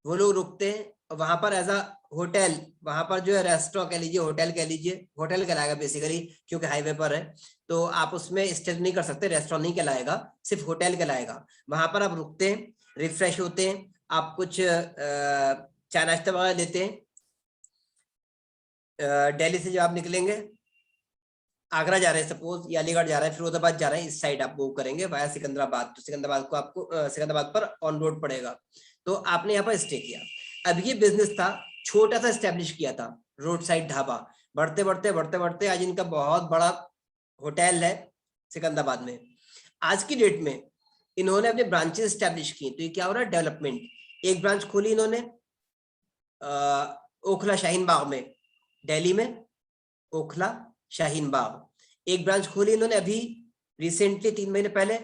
वो लोग रुकते हैं वहां पर एज अ होटल। वहां पर जो है रेस्टोरेंट कह लीजिए, होटल कह लीजिए, होटल कहलाएगा बेसिकली, क्योंकि हाईवे पर है तो आप उसमें स्टे नहीं कर सकते, रेस्टोरेंट नहीं कहलाएगा, सिर्फ होटल कहलाएगा। वहां पर आप रुकते हैं, रिफ्रेश होते हैं, आप कुछ चाय नाश्ता वगैरह लेते हैं। दिल्ली से जब आप निकलेंगे, आगरा जा रहे हैं सपोज, या अलीगढ़ जा रहे हैं, फिरोजाबाद जा रहे हैं, इस साइड आप मूव करेंगे वाया सिकंदराबाद। तो सिकंदराबाद को आपको सिकंदराबाद पर ऑन रोड पड़ेगा। तो आपने यहाँ पर स्टे किया। अब ये बिजनेस था, छोटा सा स्टैब्लिश किया था, रोड साइड ढाबा। बढ़ते बढ़ते बढ़ते बढ़ते आज इनका बहुत बड़ा होटल है सिकंदराबाद में। आज की डेट में इन्होंने अपने ब्रांचेस स्टैब्लिश की। तो ये क्या हो रहा है? डेवलपमेंट। एक ब्रांच खोली इन्होंने ओखला शाहीन बाग में, दिल्ली में, ओखला शाहीन बाग। एक ब्रांच खोली इन्होंने अभी रिसेंटली 3 महीने पहले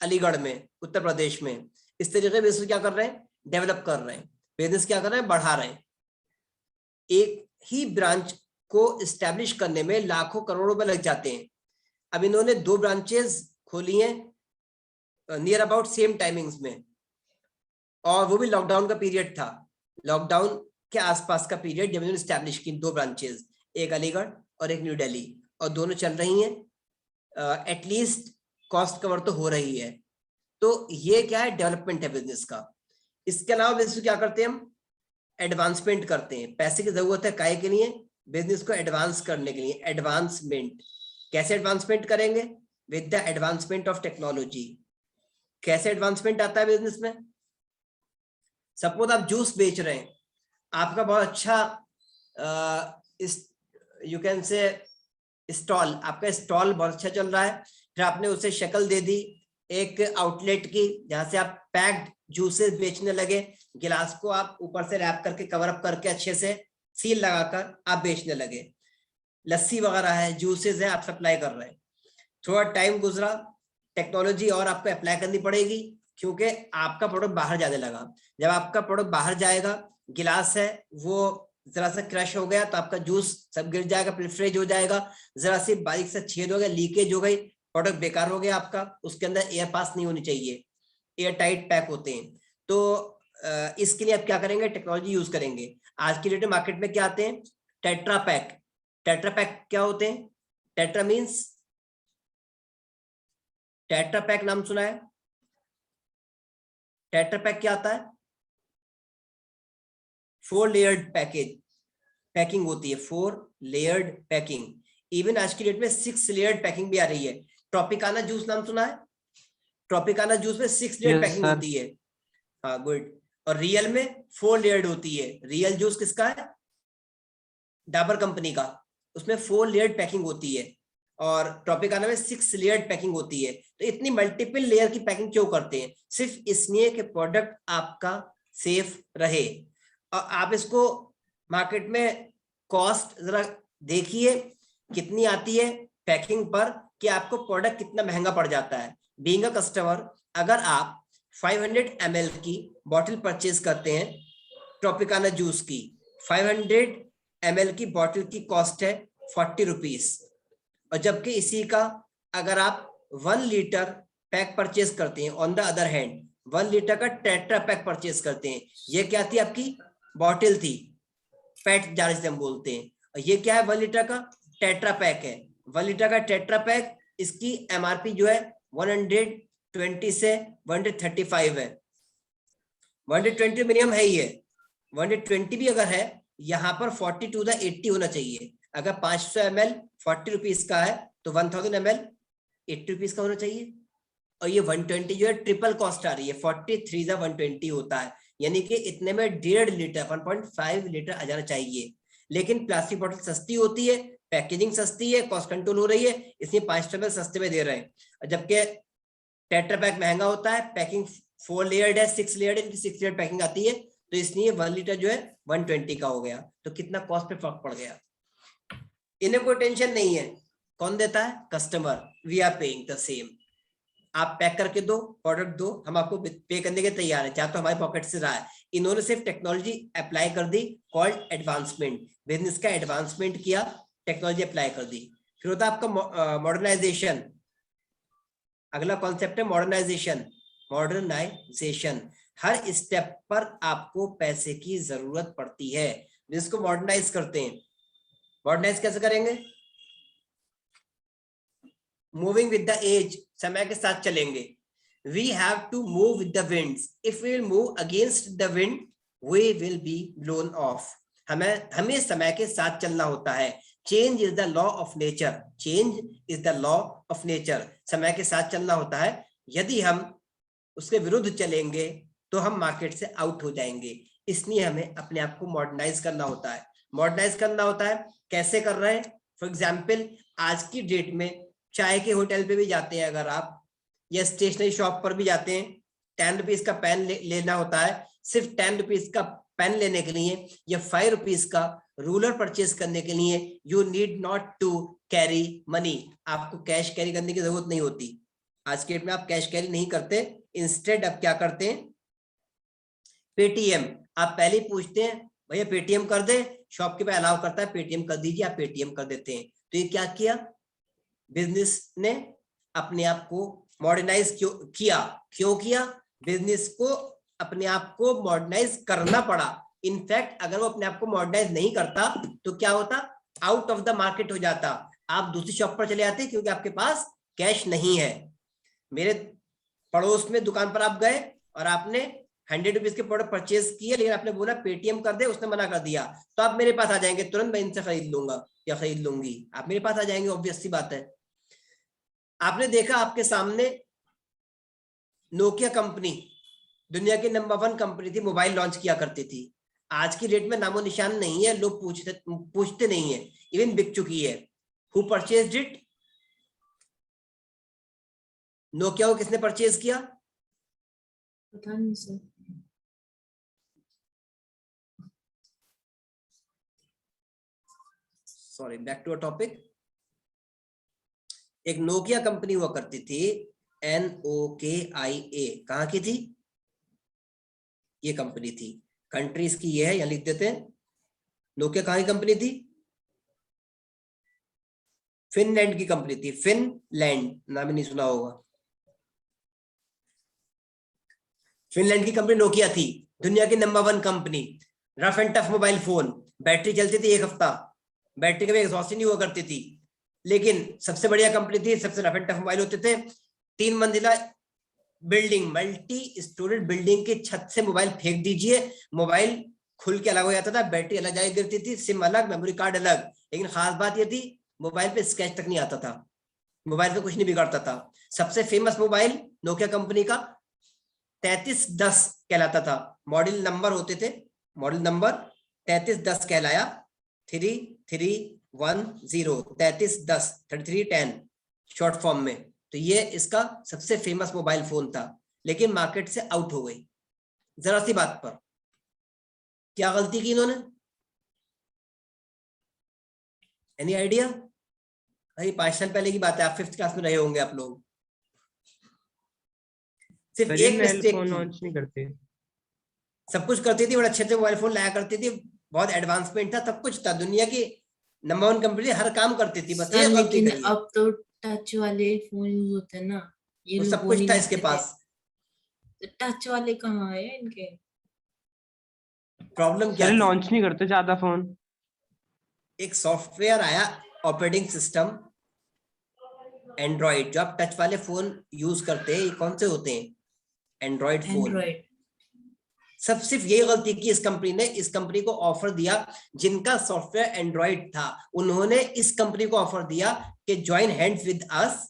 अलीगढ़ में, उत्तर प्रदेश में। इस तरीके बिजनेस क्या कर रहे हैं? डेवलप कर रहे हैं। बिजनेस क्या कर रहे हैं? बढ़ा रहे हैं। एक ही ब्रांच को एस्टेब्लिश करने में लाखों करोड़ों रुपए लग जाते हैं। अब इन्होंने 2 ब्रांचेस खोली हैं नियर अबाउट सेम टाइमिंग्स में, और वो भी लॉकडाउन का पीरियड था। लॉकडाउन के आसपास का पीरियड जब इन्होंने एस्टेब्लिश की 2 ब्रांचेस, एक अलीगढ़ और एक न्यू दिल्ली, और दोनों चल रही हैं। एटलीस्ट कॉस्ट कवर तो हो रही है। तो ये क्या है? डेवलपमेंट है बिजनेस का। इसके अलावा बिजनेस क्या करते हैं हम? एडवांसमेंट करते हैं। पैसे की जरूरत है काय के लिए? बिजनेस को एडवांस करने के लिए। एडवांसमेंट। कैसे एडवांसमेंट करेंगे? With the advancement of technology. कैसे एडवांसमेंट आता है बिजनेस में? सपोज आप जूस बेच रहे हैं, आपका बहुत अच्छा यू कैन से स्टॉल, आपका स्टॉल बहुत अच्छा चल रहा है। फिर आपने उसे शक्ल दे दी एक आउटलेट की, जहां से आप पैक्ड जूसेस बेचने लगे। गिलास को आप ऊपर से रैप करके, कवर अप करके, अच्छे से सील लगाकर आप बेचने लगे। लस्सी वगैरह है, जूसेस है, आप सप्लाई कर रहे हैं। थोड़ा टाइम गुजरा, टेक्नोलॉजी और आपको अप्लाई करनी पड़ेगी, क्योंकि आपका प्रोडक्ट बाहर जाने लगा। जब आपका प्रोडक्ट बाहर जाएगा, गिलास है वो जरा सा क्रश हो गया तो आपका जूस सब गिर जाएगा, प्रिफ्रेज हो जाएगा। जरा सी बारीक से छेद हो गया, लीकेज हो गई, प्रोडक्ट बेकार हो गया आपका। उसके अंदर एयर पास नहीं होनी चाहिए, एयर टाइट पैक होते हैं। तो इसके लिए आप क्या करेंगे? टेक्नोलॉजी यूज करेंगे। आज की डेट में मार्केट में क्या आते हैं? Tetra pack. टेट्रा पैक क्या होते हैं? टेट्रा मीन्स, टेट्रा पैक नाम सुना है? टेट्रा पैक क्या आता है? 4 लेयर्ड पैकिंग होती है, 4 लेयर्ड पैकिंग। इवन आज की डेट में 6 लेयर्ड पैकिंग भी आ रही है। ट्रॉपिकाना जूस नाम सुना है? ट्रॉपिकाना जूस में 6 लेयर्ड पैकिंग होती है। हाँ, गुड। और रियल में 4 लेयर्ड होती है। रियल जूस किसका है? डाबर कंपनी का, उसमें 4 लेयर्ड पैकिंग होती है। और ट्रॉपिकाना में 6 लेयर्ड पैकिंग होती है। तो इतनी मल्टीपल लेयर की पैकिंग क्यों करते हैं? सिर्फ इसलिए कि प्रोडक्ट आपका सेफ रहे। और आप इसको मार्केट में कॉस्ट जरा देखिए कितनी आती है पैकिंग पर, कि आपको प्रोडक्ट कितना महंगा पड़ जाता है। बीइंग अ कस्टमर, अगर आप 500 ml की बॉटल परचेज करते हैं ट्रॉपिकाना जूस की, 500 ml की बॉटल की कॉस्ट है 40 रुपीज। और जबकि इसी का अगर आप 1 लीटर पैक परचेज करते हैं, on the other hand 1 litre का टेट्रा पैक परचेज करते हैं, ये क्या थी? आपकी बॉटल थी, पेट जार जिसे हम बोलते हैं। और ये क्या है? 1 लीटर का टेट्रा पैक है। 1 लीटर का टेट्रा पैक, इसकी एमआरपी जो है 120 से 135 है। 120 मिनिमम है ही है, 120 भी अगर है, यहाँ पर 40 to the 80 होना चाहिए। अगर 500 ml 40 रुपीज का है तो 1000 ml 80 रुपीज का होना चाहिए। और ये 120 जो है ट्रिपल कॉस्ट आ रही है, 43 जा 120 होता है, यानी कि इतने में 1.5 लीटर 1.5 लीटर आ जाना चाहिए। लेकिन प्लास्टिक बोतल सस्ती होती है, पैकेजिंग सस्ती है, कॉस्ट कंट्रोल हो रही है, इसलिए 500 ml सस्ते में दे रहे हैं। जबकि टेट्रा पैक महंगा होता है, पैकिंग 4 लेयर्ड है, 6 लेयर्ड, इनकी 6 लेयर्ड पैकिंग आती है, तो इसलिए 1 लीटर जो है 120 का हो गया। तो कितना कॉस्ट पे फर्क पड़ गया। इन्हें कोई टेंशन नहीं है, कौन देता है? Customer. We are paying the same. आप पैक करके दो, प्रोडक्ट दो, हम आपको पे करने के तैयार है, चाहे तो हमारे पॉकेट से रहा है। इन्होंने सिर्फ टेक्नोलॉजी अप्लाई कर दी, कॉल्ड एडवांसमेंट। बिजनेस का एडवांसमेंट किया, टेक्नोलॉजी अप्लाई कर दी। फिर होता है आपका मॉडर्नाइजेशन। अगला कॉन्सेप्ट है मॉडर्नाइजेशन। मॉडर्नाइजेशन, हर स्टेप पर आपको पैसे की जरूरत पड़ती है, जिसको मॉडर्नाइज करते हैं। मॉडर्नाइज कैसे करेंगे? मूविंग विद द एज, समय के साथ चलेंगे। We have to move with the winds. If we will move against the wind we will be blown off. हमें समय के साथ चलना होता है। Change is the law of nature. Change is the law of nature. समय के साथ चलना होता है। यदि हम उसके विरुद्ध चलेंगे तो हम मार्केट से आउट हो जाएंगे। इसलिए हमें अपने आप को मॉडर्नाइज करना होता है। मॉडर्नाइज करना होता है, कैसे कर रहे हैं? फॉर एग्जाम्पल, आज की डेट में चाय के होटल पे भी जाते हैं अगर आप, या स्टेशनरी शॉप पर भी जाते हैं, 10 रुपीज का पेन लेना होता है। सिर्फ 10 रुपीज का पेन लेने के लिए या 5 रुपीज का रूलर परचेज करने के लिए you need not to carry money. आपको कैश कैरी करने की जरूरत नहीं होती। आज के डेट में आप कैश कैरी नहीं करते, इंस्टेड आप क्या करते हैं? पेटीएम। आप पहले ही पूछते हैं भैया पेटीएम कर दे, शॉपकीपर अलाउ करता है पेटीएम कर दीजिए, आप पेटीएम कर देते हैं। तो ये क्या किया? बिजनेस ने अपने आप को मॉडर्नाइज किया। क्यों किया? बिजनेस को अपने आप को मॉडर्नाइज करना पड़ा। इनफैक्ट अगर वो अपने आप को मॉडर्नाइज नहीं करता तो क्या होता? आउट ऑफ द मार्केट हो जाता। आप दूसरी शॉप पर चले जाते क्योंकि आपके पास कैश नहीं है। मेरे पड़ोस में दुकान पर आप गए और आपने 100 रुपीज के प्रोडक्ट परचेज किए, लेकिन आपने बोला पेटीएम कर दे, उसने मना कर दिया, तो आप मेरे पास आ जाएंगे तुरंत, मैं इनसे खरीद लूंगा या खरीद लूंगी, आप मेरे पास आ जाएंगे, ऑब्वियस सी बात है। आपने देखा आपके सामने नोकिया कंपनी दुनिया की नंबर 1 कंपनी थी, मोबाइल लॉन्च किया करती थी। आज की डेट में नामो निशान नहीं है, लोग पूछते नहीं है, इवन बिक चुकी है। Who purchased it? नोकिया को किसने परचेज किया? पता नहीं sir. Sorry, back to a topic. एक नोकिया कंपनी हुआ करती थी, NOKIA। कहां की थी? ये कंपनी थी, कंट्रीज की ये है, यहां लिख देते हैं। नोकिया कहां की कंपनी थी? फिनलैंड की कंपनी थी। फिनलैंड, नाम ही नहीं सुना होगा। फिनलैंड की कंपनी नोकिया थी, दुनिया की number 1 company. Rough and tough mobile phone, battery चलती थी 1 हफ्ता, बैटरी कभी एग्जॉस्ट नहीं हुआ करती थी, लेकिन सबसे बढ़िया कंपनी थी, सबसे रफ एंड टफ मोबाइल होते थे। 3 मंजिला बिल्डिंग, मल्टी स्टोरेड बिल्डिंग की छत से मोबाइल फेंक दीजिए, मोबाइल खुल के अलग हो जाता था, बैटरी अलग जाए गिरती थी, सिम अलग, मेमोरी कार्ड अलग। लेकिन खास बात यह थी मोबाइल पे स्क्रैच तक नहीं आता था, मोबाइल पे कुछ नहीं बिगाड़ता था। सबसे फेमस मोबाइल नोकिया कंपनी का 3310 कहलाता था, मॉडल नंबर होते थे, मॉडल नंबर 3310 कहलाया, 3310, 3310, 3310 शॉर्ट फॉर्म में। तो ये इसका सबसे फेमस मोबाइल फोन था, लेकिन मार्केट से आउट हो गई जरा सी बात पर। क्या गलती की इन्होंने? Any idea? भाई 5 साल पहले की बात है, आप 5th क्लास में रहे होंगे आप लोग। सिर्फ एक मिस्टेक फोन की, लॉन्च नहीं करते। सब कुछ करती थी, बड़े अच्छे अच्छे मोबाइल फोन लाया करती थी, बहुत एडवांसमेंट था, सब कुछ था, दुनिया की नंबर 1 कंपनी, हर काम करती थी, बस ये गलती लेकिन करी है। अब तो टच वाले फोन यूज होते हैं ना, ये वो लोग सब वो कुछ नहीं था इसके लेते थे। पास। टच वाले कहाँ है इनके? प्रॉब्लम क्या सर थी? लॉन्च नहीं करते ज्यादा फोन। एक सॉफ्टवेयर आया, ऑपरेटिंग सिस्टम एंड्रॉइड। जो आप टच वाले फोन यूज करते हैं, ये कौन से होते हैं? Android phone. एंड्रॉइड। सब सिर्फ यही गलती की इस कंपनी ने, इस कंपनी को ऑफर दिया जिनका सॉफ्टवेयर एंड्रॉइड था, उन्होंने इस कंपनी को ऑफर दिया कि join hands with us,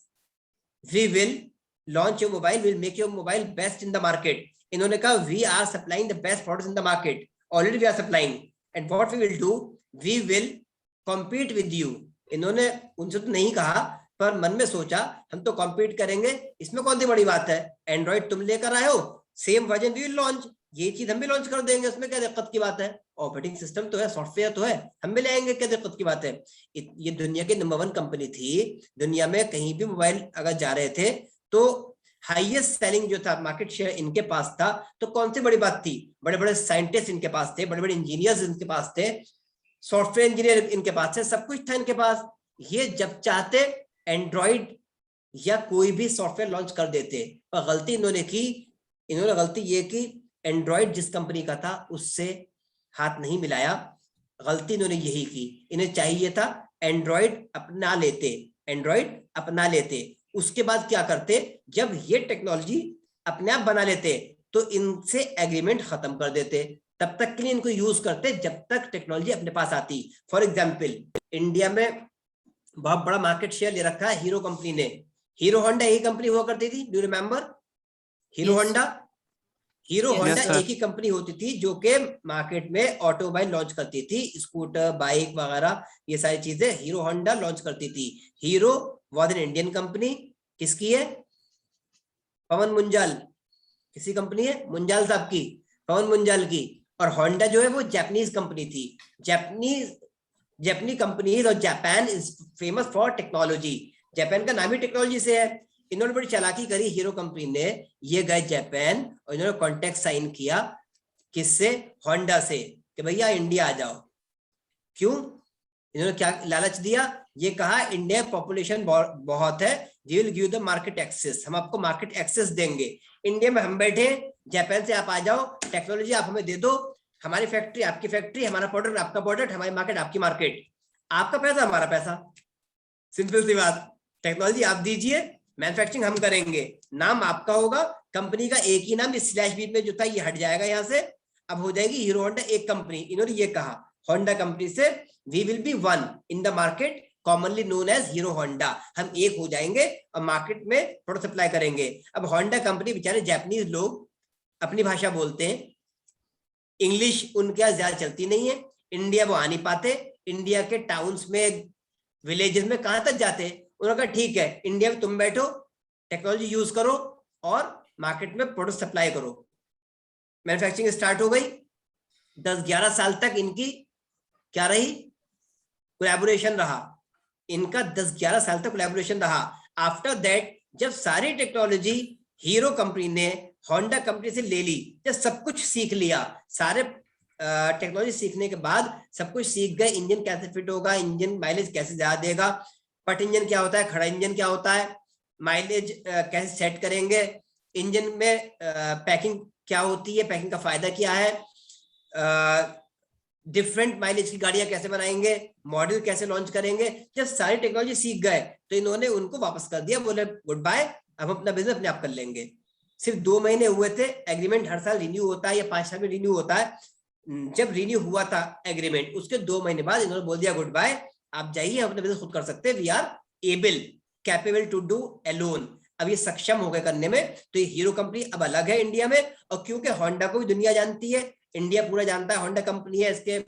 we will launch your mobile, will make your mobile best in the market. इन्होंने कहा we are supplying the best products in the market, already we are supplying, and what we will do, we will compete with you. इन्होंने उनसे तो नहीं कहा पर मन में सोचा हम तो कॉम्पीट करेंगे, इसमें कौन सी बड़ी बात है, एंड्रॉइड तुम लेकर आए हो, same version we will launch, ये चीज हम भी लॉन्च कर देंगे, उसमें क्या दिक्कत की बात है, ऑपरेटिंग सिस्टम तो है, सॉफ्टवेयर तो है, हम भी ले आएंगे, क्या दिक्कत की बात है। ये दुनिया की नंबर 1 कंपनी थी, दुनिया में कहीं भी मोबाइल अगर जा रहे थे तो हाईएस्ट सेलिंग जो था, मार्केट शेयर इनके पास था, तो कौन सी बड़ी बात थी, बड़े बड़े साइंटिस्ट इनके पास थे, बड़े बड़े इंजीनियर्स इनके पास थे, सॉफ्टवेयर इंजीनियर इनके पास थे, सब कुछ था इनके पास। ये जब चाहते एंड्रॉइड या कोई भी सॉफ्टवेयर लॉन्च कर देते, पर गलती इन्होंने की, इन्होंने गलती ये की एंड्रॉइड जिस कंपनी का था उससे हाथ नहीं मिलाया, गलती इन्होंने यही की। इन्हें चाहिए था एंड्रॉइड अपना लेते, एंड्रॉइड अपना लेते, उसके बाद क्या करते, जब ये टेक्नोलॉजी अपने आप बना लेते तो इनसे एग्रीमेंट खत्म कर देते, तब तक के लिए इनको यूज करते जब तक टेक्नोलॉजी अपने पास आती। फॉर एग्जाम्पल इंडिया में बहुत बड़ा मार्केट शेयर ले रखा है हीरो कंपनी ने, हीरो होंडा यही कंपनी हुआ करती थी, do you remember hero Honda? Hero Honda एक ही कंपनी होती थी जो कि मार्केट में ऑटोमोबाइल लॉन्च करती थी, स्कूटर बाइक वगैरह ये सारी चीजें हीरो होंडा लॉन्च करती थी। Hero was an Indian company, किसकी है, पवन मुंजाल, किसी कंपनी है मुंजाल साहब की, पवन मुंजाल की, और होंडा जो है वो जापानीज कंपनी थी, जापानी कंपनीज, और Japan is famous for technology, Japan का नाम ही टेक्नोलॉजी से है। इन्होंने बड़ी चालाकी करी हीरो कंपनी ने, ये गए जापान और इन्होंने कॉन्ट्रैक्ट साइन किया, किससे, होंडा से, कि भैया इंडिया आ जाओ। क्यों, इन्होंने क्या लालच दिया, ये कहा इंडिया पॉपुलेशन बहुत है, we will give the market access, हम आपको मार्केट एक्सेस देंगे, इंडिया में हम बैठे, जापान से आप आ जाओ, टेक्नोलॉजी आप हमें दे दो, हमारी फैक्ट्री आपकी फैक्ट्री, हमारा प्रोडक्ट आपका प्रोडक्ट, हमारी मार्केट आपकी मार्केट, आपका पैसा हमारा पैसा, सिंपल सी बात, टेक्नोलॉजी आप दीजिए, मैन्युफैक्चरिंग हम करेंगे, नाम आपका होगा, कंपनी का एक ही नाम, इस स्लैश बीच में जो था ये हट जाएगा यहाँ से, अब हो जाएगी हीरो होंडा एक कंपनी। इन्होंने ये कहा होंडा कंपनी से, we will be one in the market commonly known as Hero Honda, हम एक हो जाएंगे और मार्केट में प्रोडक्ट सप्लाई करेंगे। अब होंडा कंपनी बेचारे जापानीज लोग अपनी भाषा बोलते हैं, इंग्लिश उनके यहाँ ज्यादा चलती नहीं है, इंडिया वो आ नहीं पाते, इंडिया के टाउन्स में विलेजेस में कहां तक जाते, उन्होंने कहा ठीक है इंडिया में तुम बैठो, टेक्नोलॉजी यूज करो और मार्केट में प्रोडक्ट सप्लाई करो। मैन्युफैक्चरिंग स्टार्ट हो गई, 10-11 साल तक इनकी क्या रही, कोलैबोरेशन रहा, इनका 10-11 साल तक कोलैबोरेशन रहा। आफ्टर दैट जब सारी टेक्नोलॉजी हीरो कंपनी ने होंडा कंपनी से ले ली, जब सब कुछ सीख लिया, सारे टेक्नोलॉजी सीखने के बाद सब कुछ सीख गए, इंजन कैसे फिट होगा, इंजन माइलेज कैसे ज्यादा देगा, पट इंजन क्या होता है, खड़ा इंजन क्या होता है, माइलेज कैसे सेट करेंगे, इंजन में पैकिंग क्या होती है, पैकिंग का फायदा क्या है, डिफरेंट माइलेज की गाड़ियां कैसे बनाएंगे, मॉडल कैसे लॉन्च करेंगे, जब सारी टेक्नोलॉजी सीख गए तो इन्होंने उनको वापस कर दिया, बोले गुड बाय, अब अपना बिजनेस अपने आप कर लेंगे। सिर्फ 2 महीने हुए थे, एग्रीमेंट हर साल रिन्यू होता है या 5 साल में रिन्यू होता है, जब रिन्यू हुआ था एग्रीमेंट उसके 2 महीने बाद इन्होंने बोल दिया गुड बाय, आप जाइए, अपना बिजनेस खुद कर सकते हैं, we are able capable to do alone, अब ये सक्षम हो गए करने में। तो ये हीरो कंपनी अब अलग है इंडिया में, और क्योंकि होंडा को भी दुनिया जानती है, इंडिया पूरा जानता है होंडा कंपनी है, इसके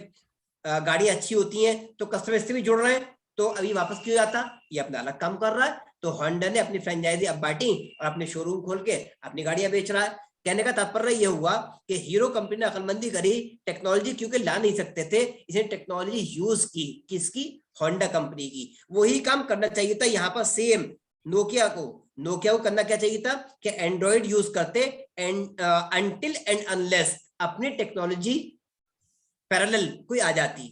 गाड़ियां अच्छी होती हैं, तो कस्टमर से भी जुड़ रहे हैं, तो अभी वापस क्यों आता, ये अपना अलग काम कर रहा है। तो होंडा ने अपनी फ्रेंचाइजी अब बांटी और अपने शोरूम खोल के अपनी गाड़ियां बेच रहा है। कहने का तात्पर्य ये हुआ कि हीरो कंपनी ने अक्लमंदी करी, टेक्नोलॉजी क्योंकि ला नहीं सकते थे, इसने टेक्नोलॉजी यूज की, किसकी, होंडा कंपनी की। वही काम करना चाहिए था यहाँ पर सेम नोकिया को करना क्या चाहिए था कि एंड्रॉइड यूज करते एंड अनटिल एंड अनलेस अपनी टेक्नोलॉजी पैरेलल कोई आ जाती,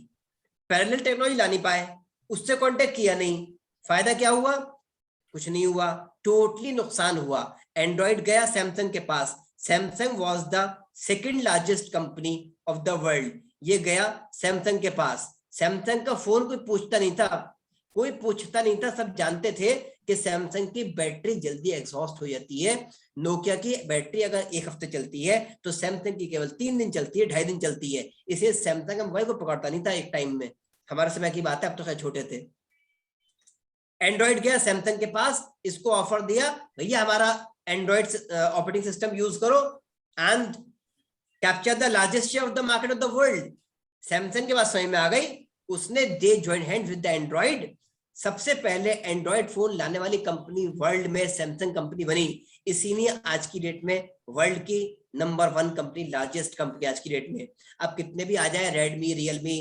पैरेलल टेक्नोलॉजी ला नहीं पाए, उससे कांटेक्ट किया नहीं, फायदा क्या हुआ, कुछ नहीं हुआ, टोटली नुकसान हुआ। एंड्रॉइड गया सैमसंग के पास, Samsung was the second largest company of the world, ये गया सैमसंग के पास, सैमसंग का फोन कोई पूछता नहीं था, कोई पूछता नहीं था, सब जानते थे कि सैमसंग की बैटरी जल्दी एग्जॉस्ट हो जाती है। नोकिया की बैटरी अगर एक हफ्ते चलती है तो सैमसंग की केवल 3 दिन चलती है, 2.5 दिन चलती है। इसलिए सैमसंग मोबाइल को पकड़ता नहीं था एक टाइम में। हमारे समय की बात है, अब तो खैर छोटे थे। एंड्रॉइड गया सैमसंग के पास, इसको ऑफर दिया, भैया हमारा एंड्रॉइड ऑपरेटिंग सिस्टम यूज करो and capture the largest share of the market of the world. Samsung के पास समझ में आ गई, उसने they join hand with the Android. सबसे पहले एंड्रॉइड फोन लाने वाली कंपनी वर्ल्ड में सैमसंग कंपनी बनी। इसीलिए आज की डेट में वर्ल्ड की नंबर 1 कंपनी, लार्जेस्ट कंपनी आज की डेट में। अब कितने भी आ जाए, रेडमी, रियलमी,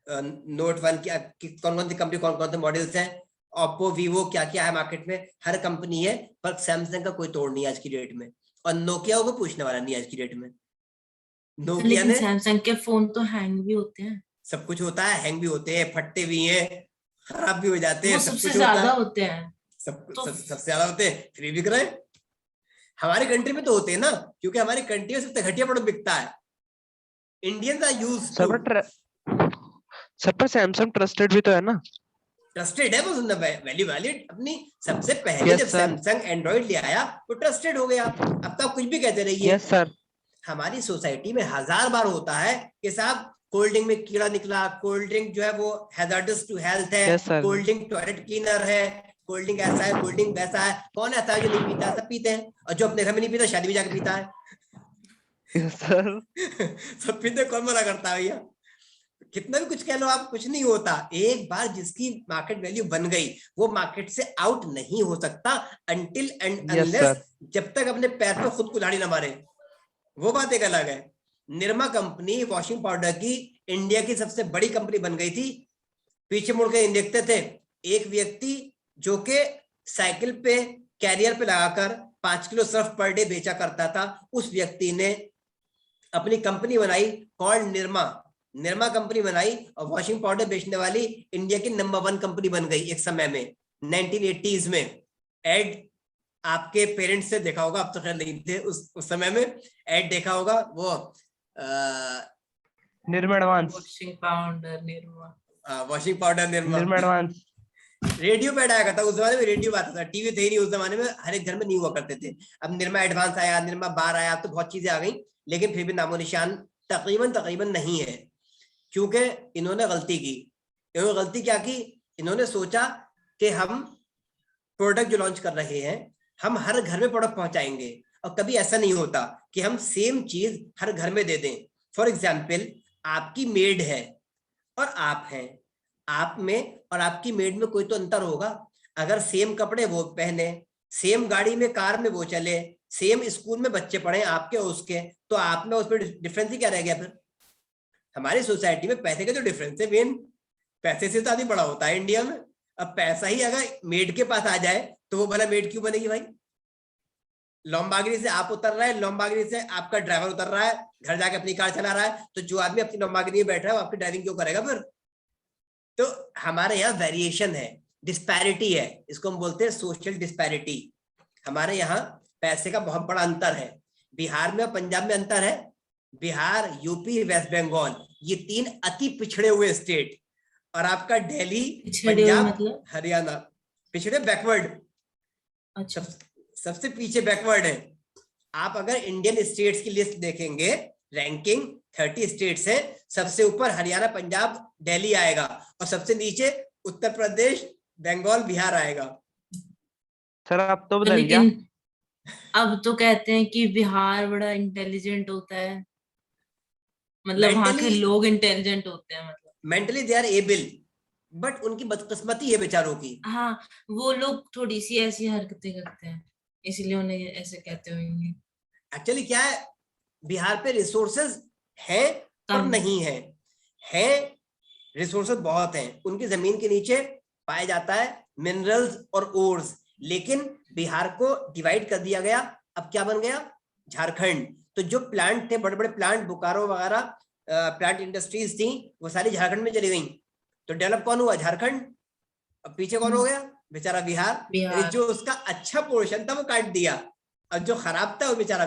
नोट 1 की कौन कौन सी कंपनी, कौन कौन से मॉडल्स हैं, ओप्पो, वीवो, क्या क्या है मार्केट में, हर कंपनी है, पर सैमसंग का कोई तोड़ नहीं आज की डेट में। और नोकिया को पूछने वाला नहीं आज की डेट में। नोकिया लेकिन ने, सैमसंग के फोन तो हैंग भी होते हैं। सब कुछ होता है, हैंग भी होते हैं, फटते भी हैं, खराब भी हो जाते हैं, वो सब सबसे कुछ होता ज्यादा है, होते हैं तो सबसे ज्यादा होते हैं, फ्री बिक रहे हैं। हमारी कंट्री में तो होते हैं ना, क्योंकि हमारी कंट्री में सबसे घटिया प्रोडक्ट बिकता है। Indians are used to. Sir पर सैमसंग ट्रस्टेड भी तो है ना? ट्रस्टेड है वो, वैल्यू वैलिड अपनी। सबसे पहले जब यस सर, सैमसंग एंड्रॉइड ले आया वो ट्रस्टेड हो गया। अब तो आप कुछ भी कहते रहिए। यस सर, हमारी सोसाइटी में 1000 बार होता है कि साहब कोल्ड ड्रिंक में कीड़ा निकला, कोल्ड ड्रिंक जो है वो हैजार्डस टू हेल्थ है, yes sir, cold drink toilet cleaner है, कोल्ड ड्रिंक ऐसा है, कोल्ड ड्रिंक वैसा है। कौन ऐसा है जो नहीं पीता? सब पीते हैं, और जो अपने घर में नहीं पीता शादी में जाकर पीता है। Yes sir. सब पीते, कौन मना करता है भैया? कितना भी कुछ कह लो आप, कुछ नहीं होता। एक बार जिसकी मार्केट वैल्यू बन गई वो मार्केट से आउट नहीं हो सकता until and yes unless, sir, जब तक अपने पैर पे खुद कुल्हाड़ी ना मारे। वो बात एक अलग है। निरमा कंपनी वॉशिंग पाउडर की इंडिया की सबसे बड़ी कंपनी बन गई थी। पीछे मुड़ के देखते थे, एक व्यक्ति जो के साइकिल पे कैरियर पे लगाकर 5 किलो सर्फ पर डे बेचा करता था, उस व्यक्ति ने अपनी कंपनी बनाई कॉल्ड निरमा। निरमा कंपनी बनाई और वॉशिंग पाउडर बेचने वाली इंडिया की नंबर 1 कंपनी बन गई एक समय में, 1980s में। एड आपके पेरेंट्स से देखा होगा, अब तो खैर नहीं थे उस समय में, एड देखा होगा वो Nirma advance, washing powder Nirma, washing powder Nirma Nirma. Advance. Radio पे आया करता, उस जमाने में रेडियो आता था, टीवी थे ही नहीं उस जमाने में, हर एक घर में नहीं हुआ करते थे। अब निरमा एडवांस आया, निरमा बार आया, तो बहुत चीजें आ गई, लेकिन फिर भी नामो निशान तकरीबन नहीं है। क्योंकि इन्होंने गलती की। इन्होंने गलती क्या की? इन्होंने सोचा कि हम प्रोडक्ट जो लॉन्च कर रहे हैं, हम हर घर में प्रोडक्ट पहुंचाएंगे, और कभी ऐसा नहीं होता कि हम सेम चीज हर घर में दे दें। फॉर एग्जाम्पल, आपकी मेड है और आप हैं, आप में और आपकी मेड में कोई तो अंतर होगा। अगर सेम कपड़े वो पहने, सेम गाड़ी में, कार में वो चले, सेम स्कूल में बच्चे पढ़े आपके और उसके, तो आप में उसमें डिफरेंस ही क्या रह गया फिर? हमारी सोसाइटी में पैसे का जो डिफरेंस है, मेन पैसे से तो आदमी बड़ा होता है इंडिया में। अब पैसा ही अगर मेड के पास आ जाए तो वो भला मेड क्यों बनेगी भाई? लोम्बागिरी से आप उतर रहे हैं, लोम्बागिरी से आपका ड्राइवर उतर रहा है, घर जाके अपनी कार चला रहा है, तो जो आदमी अपनी लोम्बागिरी में बैठ रहा है वो आपकी ड्राइविंग क्यों करेगा फिर? तो हमारे यहाँ वेरिएशन है, डिस्पैरिटी है, इसको हम बोलते हैं सोशल डिस्पैरिटी। हमारे यहाँ पैसे का बहुत बड़ा अंतर है। बिहार में और पंजाब में अंतर है। बिहार, यूपी, वेस्ट बंगाल, ये 3 अति पिछड़े हुए स्टेट, और आपका दिल्ली, पंजाब, मतलब हरियाणा पिछड़े, बैकवर्ड, अच्छा, सबसे पीछे बैकवर्ड है। आप अगर इंडियन स्टेट्स की लिस्ट देखेंगे, रैंकिंग 30 स्टेट्स है, सबसे ऊपर हरियाणा, पंजाब, दिल्ली आएगा, और सबसे नीचे उत्तर प्रदेश, बंगाल, बिहार आएगा। सर अब तो बदल गया। लेकिन अब तो कहते हैं कि बिहार बड़ा इंटेलिजेंट होता है, मतलब वहां के मेंटली, लोग इंटेलिजेंट होते हैं, मतलब mentally they are able, but उनकी बदकिस्मती है बेचारों की। हाँ, वो लोग थोड़ी सी ऐसी हरकतें करते हैं, इसलिए उन्हें ऐसे कहते होंगे। एक्चुअली क्या है, बिहार पे रिसोर्सेज है पर कम नहीं है रिसोर्सेज बहुत हैं, उनकी जमीन के नीचे पाया जाता है मिनरल्स और ओर्स, लेकिन बिहार को डिवाइड कर दिया गया। अब क्या बन गया? झारखंड। तो जो प्लांट थे, बड़े बड़े प्लांट, बोकारो वगैरह प्लांट इंडस्ट्रीज थी, वो सारी झारखंड में चली गई। तो डेवलप कौन हुआ? झारखंड। अब पीछे कौन हो गया? बेचारा बिहार। यानी जो उसका अच्छा पोर्शन था वो काट दिया, और जो खराब था वो बेचारा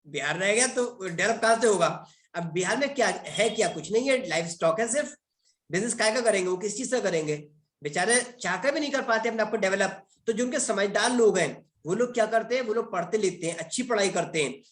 बिहार रह गया। तो डेवलप कहां से होगा? अब बिहार में क्या है? क्या कुछ नहीं है, लाइफ स्टॉक है सिर्फ। बिजनेस काय का करेंगे वो? किस चीज से करेंगे? बेचारे चाहकर भी नहीं कर पाते अपने आप को डेवलप। तो जो उनके समझदार लोग हैं वो लोग क्या करते हैं, वो लोग पढ़ते लिखते हैं, अच्छी पढ़ाई करते हैं।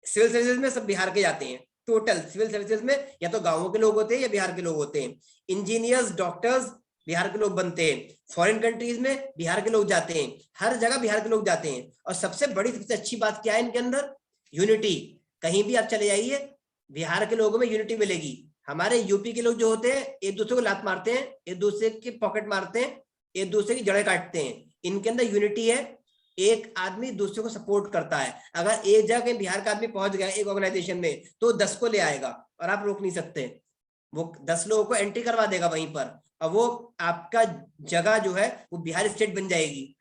सिविल सर्विसेज में सब बिहार के जाते हैं, टोटल सिविल सर्विसेज में या तो गांवों के लोग होते हैं या बिहार के लोग होते हैं। इंजीनियर्स, डॉक्टर्स बिहार के लोग बनते हैं। फॉरेन कंट्रीज में बिहार के लोग जाते हैं, हर जगह बिहार के लोग जाते हैं। और सबसे बड़ी सबसे अच्छी बात क्या है इनके अंदर, यूनिटी। कहीं भी आप चले जाइए बिहार के लोगों में यूनिटी मिलेगी। हमारे यूपी के लोग जो होते हैं एक दूसरे को लात मारते हैं, एक दूसरे की पॉकेट मारते हैं, एक दूसरे की जड़ें काटते हैं। इनके अंदर यूनिटी है, एक आदमी दूसरे को सपोर्ट करता है। अगर एक जगह कहीं बिहार का आदमी पहुंच गया एक ऑर्गेनाइजेशन में तो 10 को ले आएगा और आप रोक नहीं सकते। वो 10 लोगों को एंट्री करवा देगा वहीं पर, और वो आपका जगह जो है वो बिहार स्टेट बन जाएगी।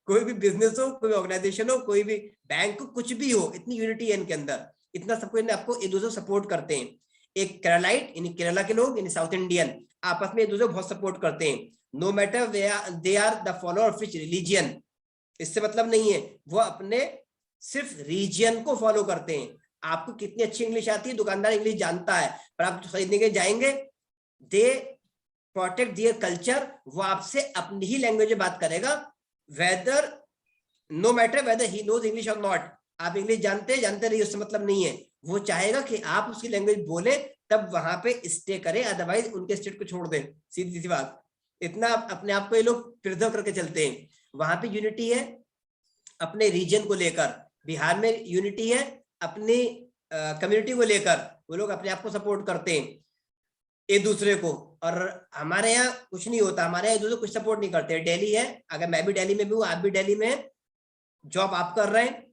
कोई भी बिजनेस हो, कोई ऑर्गेनाइजेशन हो, कोई भी बैंक हो, कुछ भी हो, इतनी यूनिटी है इनके अंदर, इतना सबको आपको एक दूसरे को सपोर्ट करते हैं। एक केरलाइट यानी केरला के लोग यानी साउथ इंडियन आपस में एक दूसरे को बहुत सपोर्ट करते हैं। No matter they are the follower of which religion, इससे मतलब नहीं है वो अपने सिर्फ रीजन को फॉलो करते हैं। आपको कितनी अच्छी इंग्लिश आती है, दुकानदार इंग्लिश जानता है, पर आप खरीदने के जाएंगे, दे प्रोटेक्ट देयर कल्चर, वो आपसे अपनी ही लैंग्वेज में बात करेगा, whether no matter whether he knows English or not. आप इंग्लिश जानते रहिए, उससे मतलब नहीं है। वो चाहेगा कि आप उसकी लैंग्वेज बोले तब वहां पे स्टे करें, अदरवाइज उनके स्टेट को छोड़ दें। सीधी सी बात, इतना अपने आप को ये लोग प्रिजर्व करके चलते हैं। वहां पे यूनिटी है अपने रीजन को लेकर, बिहार में यूनिटी है अपनी कम्युनिटी को लेकर, वो लोग अपने आप को सपोर्ट करते हैं एक दूसरे को। और हमारे यहाँ कुछ नहीं होता, हमारे यहाँ एक दूसरे को कुछ सपोर्ट नहीं करते। दिल्ली है, अगर मैं भी दिल्ली में भी हूँ, आप भी दिल्ली में, जॉब आप कर रहे हैं,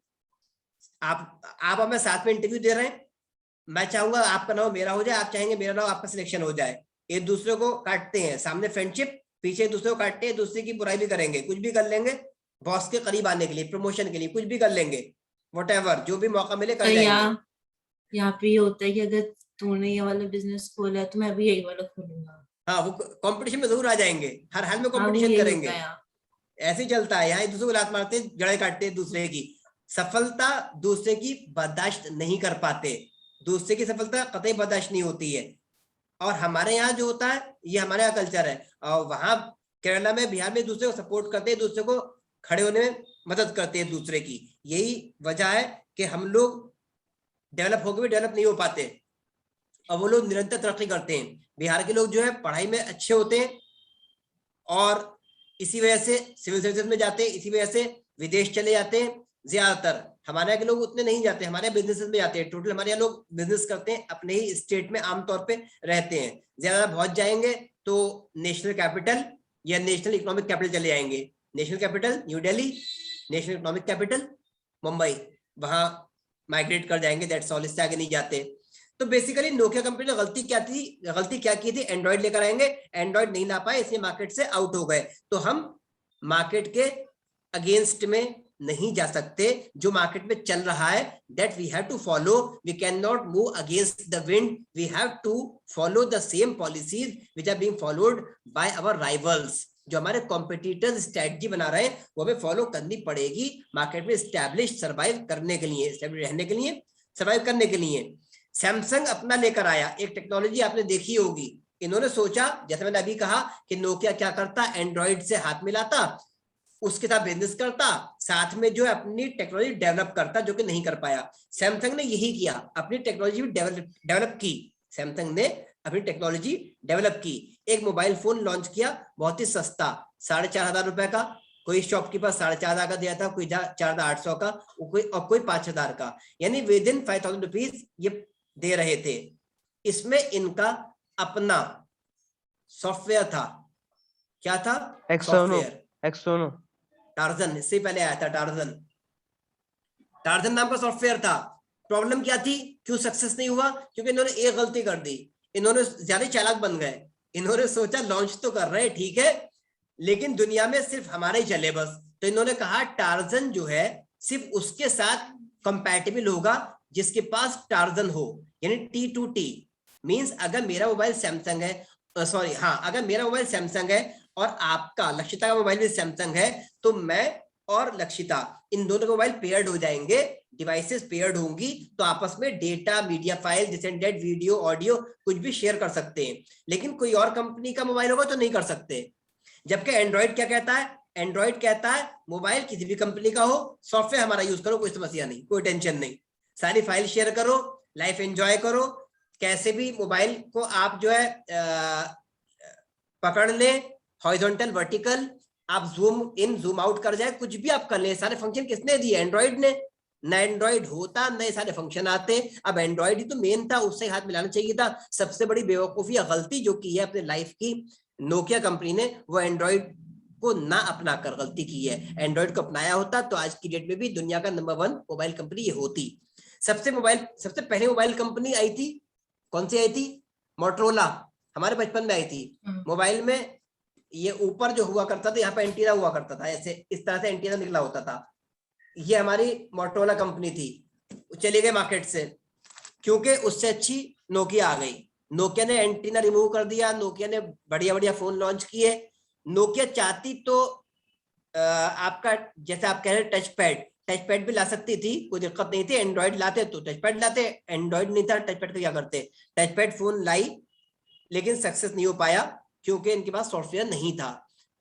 आप हमें साथ में इंटरव्यू दे रहे हैं, मैं चाहूंगा आपका नाम मेरा हो जाए, आप चाहेंगे मेरा नाम आपका सिलेक्शन हो जाए। एक दूसरे को काटते हैं, सामने फ्रेंडशिप, पीछे एक दूसरे को काटते हैं, दूसरे की बुराई भी करेंगे, कुछ भी कर लेंगे बॉस के करीब आने के लिए, प्रमोशन के लिए कुछ भी कर लेंगे, व्हाटएवर जो भी मौका मिले कर जाएंगे। यहाँ पे ये होता है कि अगर तूने ये वाला बिजनेस खोला है तो मैं अभी यही वाला खोलूंगा। हाँ, वो कंपटीशन में जरूर आ जाएंगे, हर हाल में हाँ, वो कंपटीशन यही करेंगे। होता है यहाँ। ऐसे ही चलता है यहाँ, एक दूसरे को लात मारते हैं, जड़ें काटते हैं दूसरे की। सफलता दूसरे की बर्दाश्त नहीं कर पाते, दूसरे की सफलता कतई बर्दाश्त नहीं होती है। और हमारे यहाँ जो होता है ये हमारे यहाँ कल्चर है, और वहां केरला में बिहार में दूसरे को सपोर्ट करते हैं, दूसरे को खड़े होने में मदद करते हैं दूसरे की। यही वजह है कि हम लोग डेवलप होकर भी डेवलप नहीं हो पाते, और वो लोग निरंतर तरक्की करते हैं। बिहार के लोग जो है पढ़ाई में अच्छे होते हैं, और इसी वजह से सिविल सर्विसेज में जाते हैं, इसी वजह से विदेश चले जाते हैं ज्यादातर। हमारे यहाँ के लोग उतने नहीं जाते, हमारे बिजनेसेस में जाते हैं। टोटल हमारे यहाँ लोग बिजनेस करते हैं, अपने ही स्टेट में आमतौर पे रहते हैं। ज्यादा बहुत जाएंगे तो नेशनल कैपिटल या नेशनल इकोनॉमिक कैपिटल चले जाएंगे। National capital new Delhi, national economic capital Mumbai, वहां माइग्रेट कर जाएंगे, दैट्स ऑल, इससे आगे नहीं जाते। तो बेसिकली नोकिया कंपनी ने गलती क्या की थी, एंड्रॉइड लेकर आएंगे, एंड्रॉइड नहीं ला पाए, इसलिए मार्केट से आउट हो गए। तो हम मार्केट के अगेंस्ट में नहीं जा सकते, जो मार्केट में चल रहा है that we have to follow, we can not move against the wind, we have to follow the same policies which are being followed by our rivals. जो हमारे कॉम्पिटिटर्स स्ट्रेटजी बना रहे हैं वो हमें फॉलो करनी पड़ेगी मार्केट में स्टैब्लिश सर्वाइव करने के लिए, स्टैब्लिश रहने के लिए, सर्वाइव करने के लिए। सैमसंग अपना लेकर आया एक टेक्नोलॉजी, आपने देखी होगी। इन्होंने सोचा, जैसे मैंने अभी कहा कि नोकिया क्या करता, एंड्रॉइड से हाथ मिलाता, उसके साथ बिजनेस करता, साथ में जो अपनी टेक्नोलॉजी डेवलप करता, जो कि नहीं कर पाया। सैमसंग ने यही किया, अपनी टेक्नोलॉजी डेवलप की। सैमसंग ने अपनी टेक्नोलॉजी डेवलप की, एक मोबाइल फोन लॉन्च किया, बहुत ही सस्ता, 4,500 रुपए का। कोई शॉपकीपर 4,500 का दिया था, कोई 4,800 का, और कोई 5,000 का, यानी विद इन 5,000 रुपीज ये दे रहे थे। इसमें इनका अपना सॉफ्टवेयर था। क्या था? एक्सोनो, टार्जन, इससे पहले आया था टार्जन नाम का सॉफ्टवेयर था। प्रॉब्लम क्या थी, क्यों सक्सेस नहीं हुआ? क्योंकि इन्होंने एक गलती कर दी, इन्होंने ज्यादा चालाक बन गए। इन्होंने सोचा लॉन्च तो कर रहे हैं, ठीक है, लेकिन दुनिया में सिर्फ हमारे ही चले बस। तो इन्होंने कहा टार्जन जो है सिर्फ उसके साथ कंपैटिबल होगा जिसके पास टार्जन हो, यानी T2T। मींस अगर मेरा मोबाइल सैमसंग है, अगर मेरा मोबाइल सैमसंग है और आपका लक्षिता का मोबाइल भी सैमसंग है, तो मैं और लक्षिता, इन दोनों के मोबाइल पेयर्ड हो जाएंगे, डिवाइसेस पेयर्ड होंगी, तो आपस में data, media file, this and that, video, audio कुछ भी शेयर कर सकते हैं। लेकिन कोई और कंपनी का मोबाइल होगा तो नहीं कर सकते। जबकि एंड्रॉइड क्या कहता है? एंड्रॉइड कहता है मोबाइल किसी भी कंपनी का हो, सॉफ्टवेयर हमारा यूज करो, कोई समस्या नहीं, कोई टेंशन नहीं, सारी फाइल शेयर करो, लाइफ एंजॉय करो, कैसे भी मोबाइल को आप जो है पकड़ ले, हॉरिजॉन्टल, वर्टिकल, आप जूम इन जूम आउट कर जाए, कुछ भी आप कर ले। सारे फंक्शन किसने दिए? एंड्रॉइड ने। ना एंड्रॉइड होता नए सारे फंक्शन आते। अब एंड्रॉइड ही तो मेन था, उससे हाथ मिलाना चाहिए था। सबसे बड़ी बेवकूफी या गलती जो की है अपने लाइफ की नोकिया कंपनी ने, वो एंड्रॉइड को ना अपना कर गलती की है। एंड्रॉइड को अपनाया होता तो आज की डेट में भी दुनिया का नंबर 1 मोबाइल कंपनी ये होती। सबसे पहले मोबाइल कंपनी आई थी, कौन सी आई थी? मोटरोला, हमारे बचपन में आई थी। मोबाइल में ये ऊपर जो हुआ करता था, यहाँ पे एंटीना हुआ करता था, ऐसे इस तरह से एंटीना निकला होता था। ये हमारी मोटरोला कंपनी थी, चली गई मार्केट से, क्योंकि उससे अच्छी नोकिया आ गई। नोकिया ने एंटीना रिमूव कर दिया, नोकिया ने बढ़िया बढ़िया फोन लॉन्च किए। नोकिया चाहती तो आपका, जैसे आप कह रहे टच पैड भी ला सकती थी, कोई दिक्कत नहीं थी। एंड्रॉइड लाते तो टच पैड लाते, एंड्रॉइड नहीं था, टच पैड को क्या करते? टच पैड फोन लाई, लेकिन सक्सेस नहीं हो पाया क्योंकि इनके पास सॉफ्टवेयर नहीं था।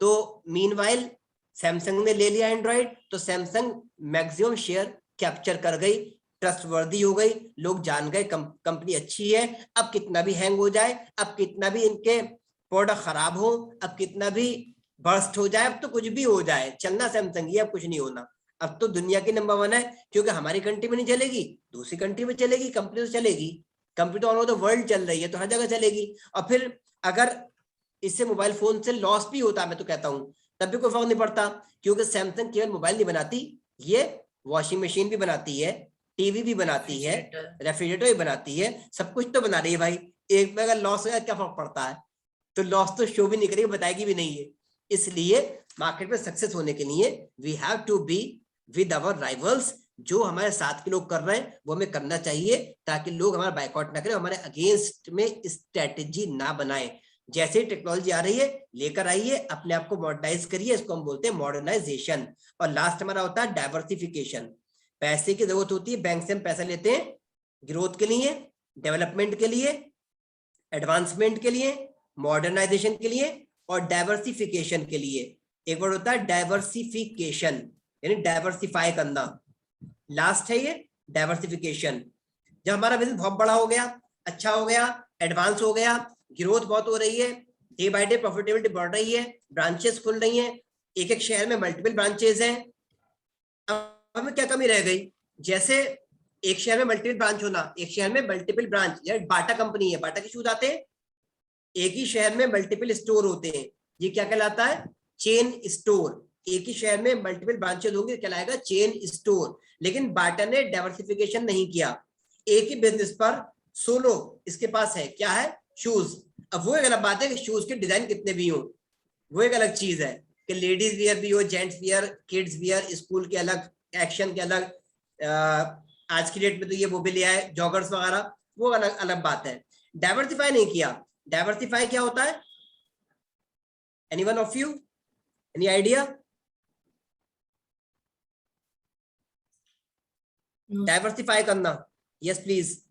तो मीनवाइल सैमसंग ने ले लिया एंड्रॉइड, तो सैमसंग मैक्सिमम शेयर कैप्चर कर गई, ट्रस्टवर्दी हो गई, लोग जान गए कंपनी अच्छी है। अब कितना भी हैंग हो जाए, अब कितना भी इनके प्रोडक्ट खराब हो, अब कितना भी बर्स्ट हो जाए, अब तो कुछ भी हो जाए, चलना सैमसंग ही, अब कुछ नहीं होना। अब तो दुनिया की नंबर 1 है, क्योंकि हमारी कंट्री में नहीं चलेगी, दूसरी कंट्री में चलेगी, कंपनी तो चलेगी। कंपनी तो ऑल ओवर द वर्ल्ड चल रही है, तो हर जगह चलेगी। और फिर अगर इससे मोबाइल फोन से लॉस भी होता, मैं तो कहता हूं, तब भी कोई फर्क नहीं पड़ता, क्योंकि सैमसंग केवल मोबाइल नहीं बनाती, ये वॉशिंग मशीन भी बनाती है, टीवी भी बनाती है, रेफ्रिजरेटर भी बनाती है, सब कुछ तो बना रही है भाई। एक में अगर लॉस हो जाए क्या फर्क पड़ता है? तो लॉस तो शो भी नहीं करेगी, बताएगी भी नहीं है। इसलिए मार्केट में सक्सेस होने के लिए we have to be with our rivals. जो हमारे साथ के लोग कर रहे हैं वो हमें करना चाहिए, ताकि लोग हमारा बायकॉट ना करें, हमारे अगेंस्ट में स्ट्रेटेजी ना बनाए। जैसे ही टेक्नोलॉजी आ रही है, लेकर आइए, अपने आप को मॉडर्नाइज करिए, इसको हम बोलते हैं मॉडर्नाइजेशन। और लास्ट हमारा होता है डाइवर्सिफिकेशन। पैसे की जरूरत होती है, बैंक से हम पैसा लेते हैं ग्रोथ के लिए, डेवलपमेंट के लिए, एडवांसमेंट के लिए, मॉडर्नाइजेशन के लिए और डाइवर्सिफिकेशन के लिए। एक वर्ड होता है डाइवर्सिफिकेशन, यानी डाइवर्सिफाई करना। लास्ट है ये डाइवर्सिफिकेशन। जब हमारा बिजनेस बहुत बड़ा हो गया, अच्छा हो गया, एडवांस हो गया, ग्रोथ बहुत हो रही है, डे बाय डे प्रॉफिटेबिलिटी बढ़ रही है, ब्रांचेस खुल रही हैं, एक एक शहर में मल्टीपल ब्रांचेस हैं, अब हमें क्या कमी रह गई? जैसे एक शहर में मल्टीपल ब्रांच होना, एक शहर में मल्टीपल ब्रांच, यार बाटा कंपनी है, बाटा के शूज आते हैं, एक ही शहर में मल्टीपल स्टोर होते हैं, ये क्या कहलाता है? Chain store. एक ही शहर में मल्टीपल ब्रांचेस होंगे, कहलाएगा चेन स्टोर। लेकिन बाटा ने डाइवर्सिफिकेशन नहीं किया, एक ही बिजनेस पर सोलो इसके पास है, क्या है? शूज। अब वो एक अलग बात है कि शूज के डिजाइन कितने भी हो, वो एक अलग चीज है कि लेडीज वियर भी हो, gents wear, kids wear, school के अलग, एक्शन के अलग, आज की डेट में तो ये वो भी लिया है जॉगर्स वगैरह, वो अलग अलग बात है। डाइवर्सिफाई नहीं किया। डाइवर्सिफाई क्या होता है? Anyone of you, any idea? Diversify करना, यस प्लीज।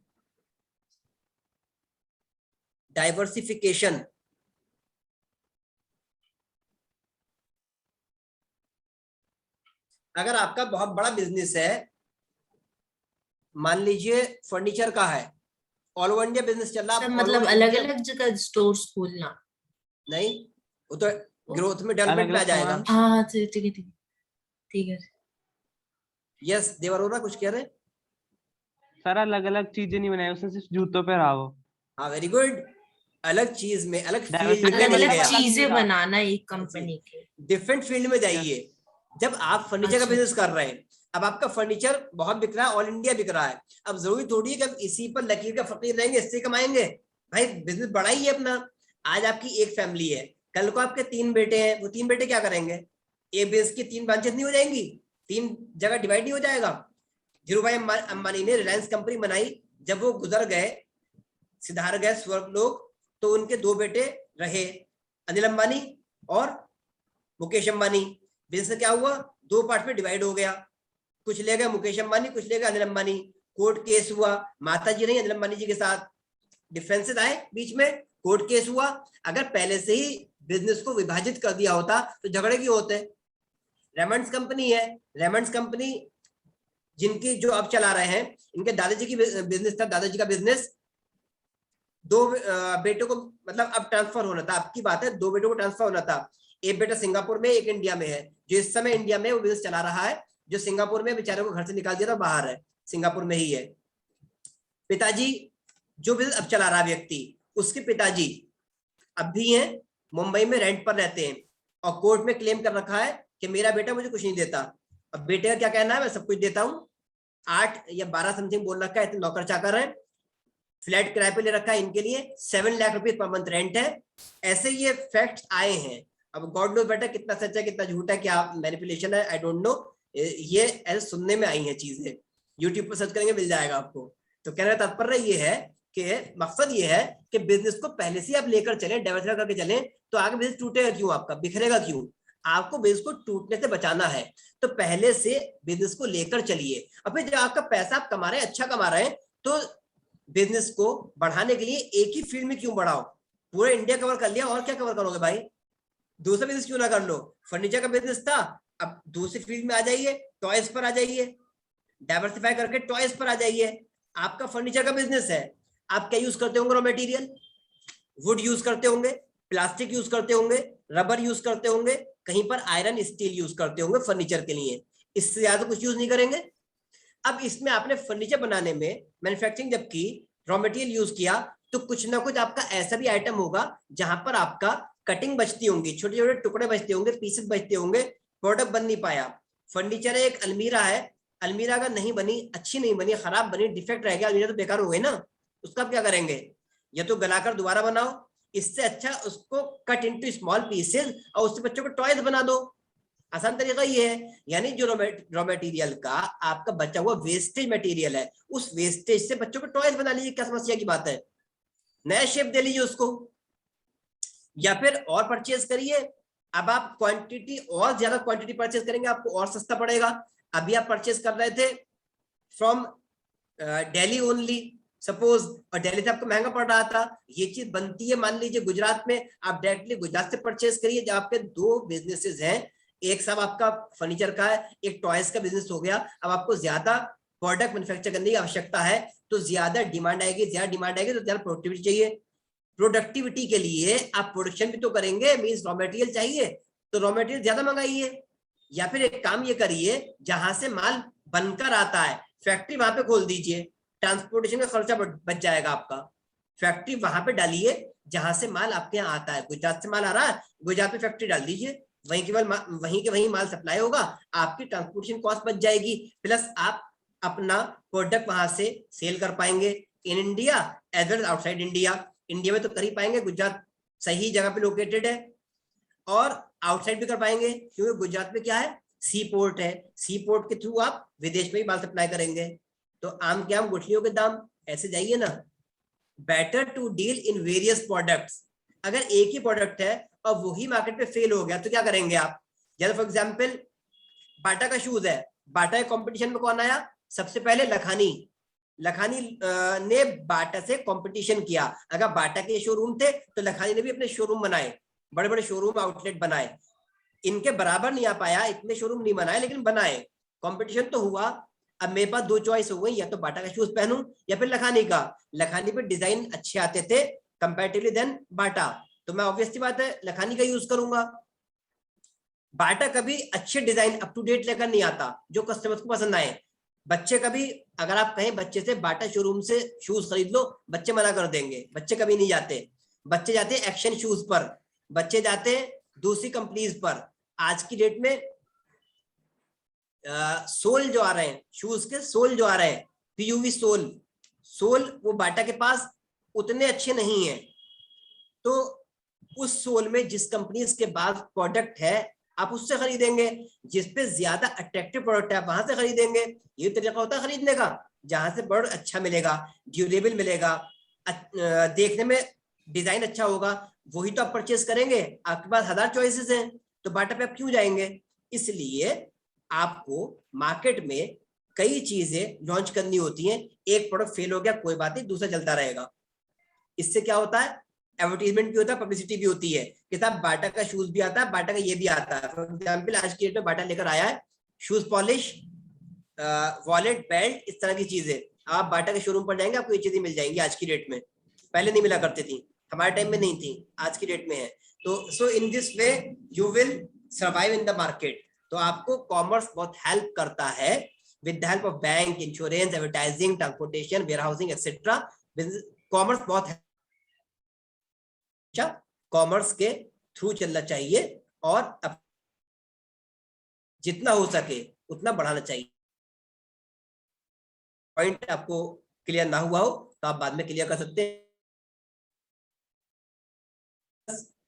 डाइवर्सिफिकेशन। अगर आपका बहुत बड़ा बिजनेस है, मान लीजिए फर्नीचर का है, ऑल ओवर इंडिया बिजनेस चल रहा है, मतलब अलग अलग जगह स्टोर्स खोलना नहीं, वो तो ग्रोथ में, डेवलपमेंट में आ जाएगा। हाँ ठीक है, ठीक है। यस देवर हो रहा, कुछ कह रहे? सर अलग अलग चीजें नहीं बनाई उसने, सिर्फ जूतों पे रहा वो। हाँ वेरी गुड। अलग चीज में, अलग फील्ड Diversity में अलग नहीं अलग गया, चीजें बनाना एक कंपनी के, डिफरेंट फील्ड में जाइए। जब आप फर्नीचर का अच्छा। बिजनेस कर रहे हैं, अब आपका फर्नीचर बहुत बिक रहा है, ऑल इंडिया बिक रहा है, अब जरूरी थोड़ी है कि अब इसी पर लकीर का फकीर रहेंगे, इससे कमाएंगे। भाई बिजनेस बड़ा ही है अपना। आज आपकी एक फैमिली है, कल को आपके 3 बेटे हैं, वो 3 बेटे क्या करेंगे? एक बिजनेस की 3 ब्रांचेस नहीं हो जाएंगी? 3 जगह डिवाइड नहीं हो जाएगा? धीरू भाई अंबानी ने रिलायंस कंपनी बनाई, जब वो गुजर गए, सिधार गए स्वर्गलोक, तो उनके 2 बेटे रहे, अनिल अंबानी और मुकेश अंबानी। बिजनेस क्या हुआ? दो पार्ट में डिवाइड हो गया, कुछ ले गए मुकेश अंबानी, कुछ ले गए अनिल अंबानी, कोर्ट केस हुआ, माता जी नहीं अनिल अंबानी जी के साथ, डिफरेंसेस आए बीच में, कोर्ट केस हुआ। अगर पहले से ही बिजनेस को विभाजित कर दिया होता तो झगड़े क्यों होते? रेमंड्स कंपनी है, रेमंड्स कंपनी जिनकी जो अब चला रहे हैं, इनके दादाजी की बिजनेस था, दादाजी का बिजनेस दो बेटों को मतलब अब ट्रांसफर होना था, आपकी बात है, दो बेटों को ट्रांसफर होना था, एक बेटा सिंगापुर में, एक इंडिया में है, जो इस समय इंडिया में वो बिजनेस चला रहा है, जो सिंगापुर में बेचारे को घर से निकाल दिया था बाहर है, सिंगापुर में ही है। पिताजी जो बिजनेस अब चला रहा व्यक्ति, उसके पिताजी अब भी हैं, मुंबई में रेंट पर रहते हैं, और कोर्ट में क्लेम कर रखा है कि मेरा बेटा मुझे कुछ नहीं देता। अब बेटे का क्या कहना है, मैं सब कुछ देता हूँ, 8 या 12 समथिंग बोल रखा है, इतने नौकर चाकर है, फ्लैट किराए पे ले रखा है, इनके लिए 7 लाख रुपए पर मंथ रेंट है। ऐसे ये फैक्ट्स आए हैं। अब गॉड नो बेटा कितना सच है कितना झूठ है, क्या मैनिपुलेशन है, आई डोंट नो, ये ऐसे सुनने में आई है चीजें, यूट्यूब पर सर्च करेंगे मिल जाएगा आपको। तो कहने का तात्पर्य ये है कि मकसद ये है कि बिजनेस को पहले से आप लेकर चले, डाइवर्सिफाई करके चले, तो आगे बिजनेस टूटेगा क्यों, आपका बिखरेगा क्यों? आपको बिजनेस को टूटने से बचाना है, तो पहले से बिजनेस को लेकर चलिए। अब फिर जब आपका पैसा आप कमा रहे हैं, अच्छा कमा रहे हैं, तो बिजनेस को बढ़ाने के लिए एक ही फील्ड में क्यों बढ़ाओ? पूरा इंडिया कवर कर लिया, और क्या कवर करोगे भाई? दूसरा बिजनेस क्यों ना कर लो? फर्नीचर का बिजनेस था, अब दूसरी फील्ड में आ जाइए, टॉयज पर आ जाइए, डाइवर्सिफाई करके टॉयज पर आ जाइए। आपका फर्नीचर का बिजनेस है, आप क्या यूज करते होंगे? रॉ मटेरियल, वुड यूज करते होंगे, प्लास्टिक यूज करते होंगे, रबर यूज करते होंगे, कहीं पर आयरन स्टील यूज करते होंगे फर्नीचर के लिए, इससे ज्यादा कुछ यूज नहीं करेंगे। अब इसमें आपने फर्नीचर बनाने में मैन्युफैक्चरिंग जब की, रॉ मटेरियल यूज किया, तो कुछ ना कुछ आपका ऐसा भी आइटम होगा जहां पर आपका कटिंग बचती होंगी, छोटे छोटे टुकड़े बचते होंगे, पीसेस बचते होंगे, प्रोडक्ट बन नहीं पाया। फर्नीचर है, एक अलमीरा है, अलमीरा अगर नहीं बनी, अच्छी नहीं बनी, खराब बनी, डिफेक्ट रह गया, अलमीरा तो बेकार हो गई ना, उसका क्या करेंगे? या तो गलाकर दोबारा बनाओ, इससे अच्छा उसको कट इनटू स्मॉल पीसेस और उससे बच्चों को टॉयज बना दो। आसान तरीका ये है। यानी जो रॉ मटेरियल का आपका बचा हुआ वेस्टेज मटेरियल है, उस वेस्टेज से बच्चों को टॉयज बना लीजिए, क्या समस्या की बात है? नया शेप दे लीजिए उसको, या फिर और परचेज करिए। अब आप क्वांटिटी और ज्यादा क्वांटिटी परचेज करेंगे, आपको और सस्ता पड़ेगा। अभी आप परचेज कर रहे थे फ्रॉम दिल्ली ओनली सपोज, और दिल्ली से आपको महंगा पड़ रहा था, ये चीज बनती है मान लीजिए गुजरात में, आप डायरेक्टली गुजरात से परचेज करिए। जब आपके दो बिजनेसेस हैं, एक सब आपका फर्नीचर का है, एक टॉयज का बिजनेस हो गया, अब आपको ज्यादा प्रोडक्ट मैन्युफैक्चर करने की आवश्यकता है, तो ज्यादा डिमांड आएगी, ज्यादा डिमांड आएगी तो ज्यादा प्रोडक्टिविटी चाहिए। प्रोडक्टिविटी के लिए आप प्रोडक्शन भी तो करेंगे, मींस रॉ मटेरियल चाहिए, तो रॉ मटेरियल ज्यादा मंगाइए, या फिर एक काम ये करिए, जहां से माल बनकर आता है फैक्ट्री वहां पे खोल दीजिए, ट्रांसपोर्टेशन का खर्चा बच जाएगा आपका। फैक्ट्री वहां पे डालिए जहां से माल आपके यहाँ आता है, गुजरात से माल आ रहा है, गुजरात में फैक्ट्री डाल दीजिए, वहीं केवल वहीं के वहीं माल सप्लाई होगा, आपकी ट्रांसपोर्टेशन कॉस्ट बच जाएगी, प्लस आप अपना प्रोडक्ट वहां से सेल कर पाएंगे in India as well outside India. India में तो कर ही पाएंगे, गुजरात सही जगह पे लोकेटेड है, और आउटसाइड भी कर पाएंगे, क्योंकि गुजरात में क्या है, सी पोर्ट है, सी पोर्ट के थ्रू आप विदेश में भी माल सप्लाई करेंगे। तो आम के आम गुठलियों के दाम, ऐसे जाइए ना। Better to deal in various products. अगर एक ही प्रोडक्ट है और वही मार्केट पे फेल हो गया तो क्या करेंगे आप? जैसे फॉर एग्जांपल बाटा का शूज है, बाटा के कंपटीशन में कौन आया सबसे पहले? लखानी। लखानी ने बाटा से कंपटीशन किया। अगर बाटा के शोरूम थे तो लखानी ने भी अपने शोरूम बनाए, बड़े बड़े शोरूम आउटलेट बनाए। इनके बराबर नहीं आ पाया, इतने शोरूम नहीं बनाए, लेकिन बनाए, कंपटीशन तो हुआ। अब मेरे पास दो चॉइस हो गई, या तो बाटा का शूज पहनूं या फिर लखानी का। लखानी पे डिजाइन अच्छे आते थे कंपैरेटिवली देन बाटा, तो मैं ऑब्वियसली बात है लखानी का यूज करूंगा। बाटा कभी अच्छे डिजाइन अप टू डेट लेकर नहीं आता जो कस्टमर्स को पसंद आए। बच्चे कभी, अगर आप कहें बच्चे से बाटा शोरूम से शूज खरीद लो, बच्चे मना कर देंगे, बच्चे कभी नहीं जाते। बच्चे जाते हैं एक्शन शूज पर, बच्चे जाते हैं दूसरी कंपनीज पर। आज की डेट में सोल जो आ रहे हैं, शूज के सोल जो आ रहे हैं, पीयूवी सोल, वो बाटा के पास उतने अच्छे नहीं है। तो उस सोल में जिस कंपनी के पास प्रोडक्ट है आप उससे खरीदेंगे, जिसपे ज्यादा अट्रैक्टिव प्रोडक्ट है आप वहां से खरीदेंगे। ये तरीका होता है खरीदने का, जहां से प्रोडक्ट अच्छा मिलेगा, ड्यूरेबल मिलेगा, देखने में डिजाइन अच्छा होगा, वही तो आप परचेज करेंगे। आपके पास 1000 चॉइसेस हैं, तो बाटा पे आप क्यों जाएंगे? इसलिए आपको मार्केट में कई चीजें लॉन्च करनी होती हैं, एक प्रोडक्ट फेल हो गया कोई बात नहीं, दूसरा चलता रहेगा। इससे क्या होता है, एडवर्टीजमेंट भी होता है, पब्लिसिटी भी होती है कि साहब बाटा का शूज भी आता है, बाटा का ये भी आता है। फॉर एग्जाम्पल आज की डेट में बाटा लेकर आया है शूज पॉलिश, वॉलेट, बेल्ट, इस तरह की चीजें। आप बाटा के शोरूम पर जाएंगे आपको ये चीजें मिल जाएंगी आज की डेट में, पहले नहीं मिला करती थी, हमारे टाइम में नहीं थी, आज की डेट में है। तो so in this way you will survive in the market. तो आपको कॉमर्स बहुत हेल्प करता है with the help of bank, insurance, advertising, transportation, warehousing etcetera. Commerce बहुत अच्छा कॉमर्स के थ्रू चलना चाहिए और जितना हो सके उतना बढ़ाना चाहिए। पॉइंट आपको क्लियर ना हुआ हो तो आप बाद में क्लियर कर सकते हैं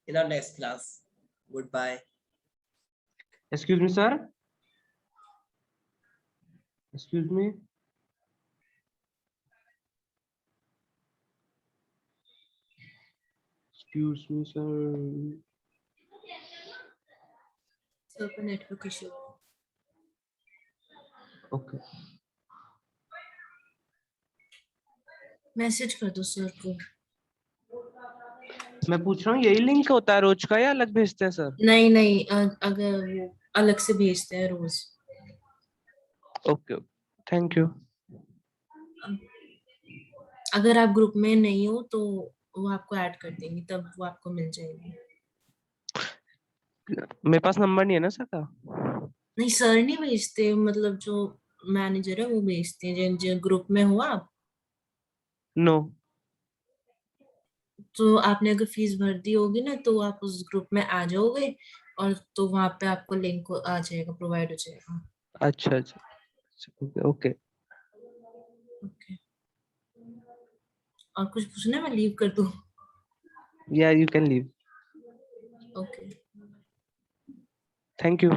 in our next class. Good bye. Excuse me, sir. Excuse me. Excuse me, sir. Sir का नेटवर्क इशू। Okay. मैसेज कर दो सर को। मैं पूछ रहा हूँ यही लिंक होता है रोज का या अलग भेजते हैं सर? नहीं नहीं, अगर वो अलग से भेजते हैं रोज। Okay, thank you. अगर आप ग्रुप में नहीं हो तो वो आपको ऐड कर देंगे, तब वो आपको मिल जाएगी। मेरे पास नंबर नहीं है ना सर का। नहीं सर नहीं भेजते, मतलब जो मैनेजर है वो भेजते हैं। जिन जिन ग्रुप में हो आप, नो। तो आपने अगर फीस भर दी होगी ना तो आप उस ग्रुप में आ जाओगे, और तो वहां पे आपको लिंक आ जाएगा, प्रोवाइड हो जाएगा। अच्छा अच्छा, ओके ओके। ओके, और कुछ पूछना है? मैं लीव कर दूं? या you can leave. Okay. Thank you.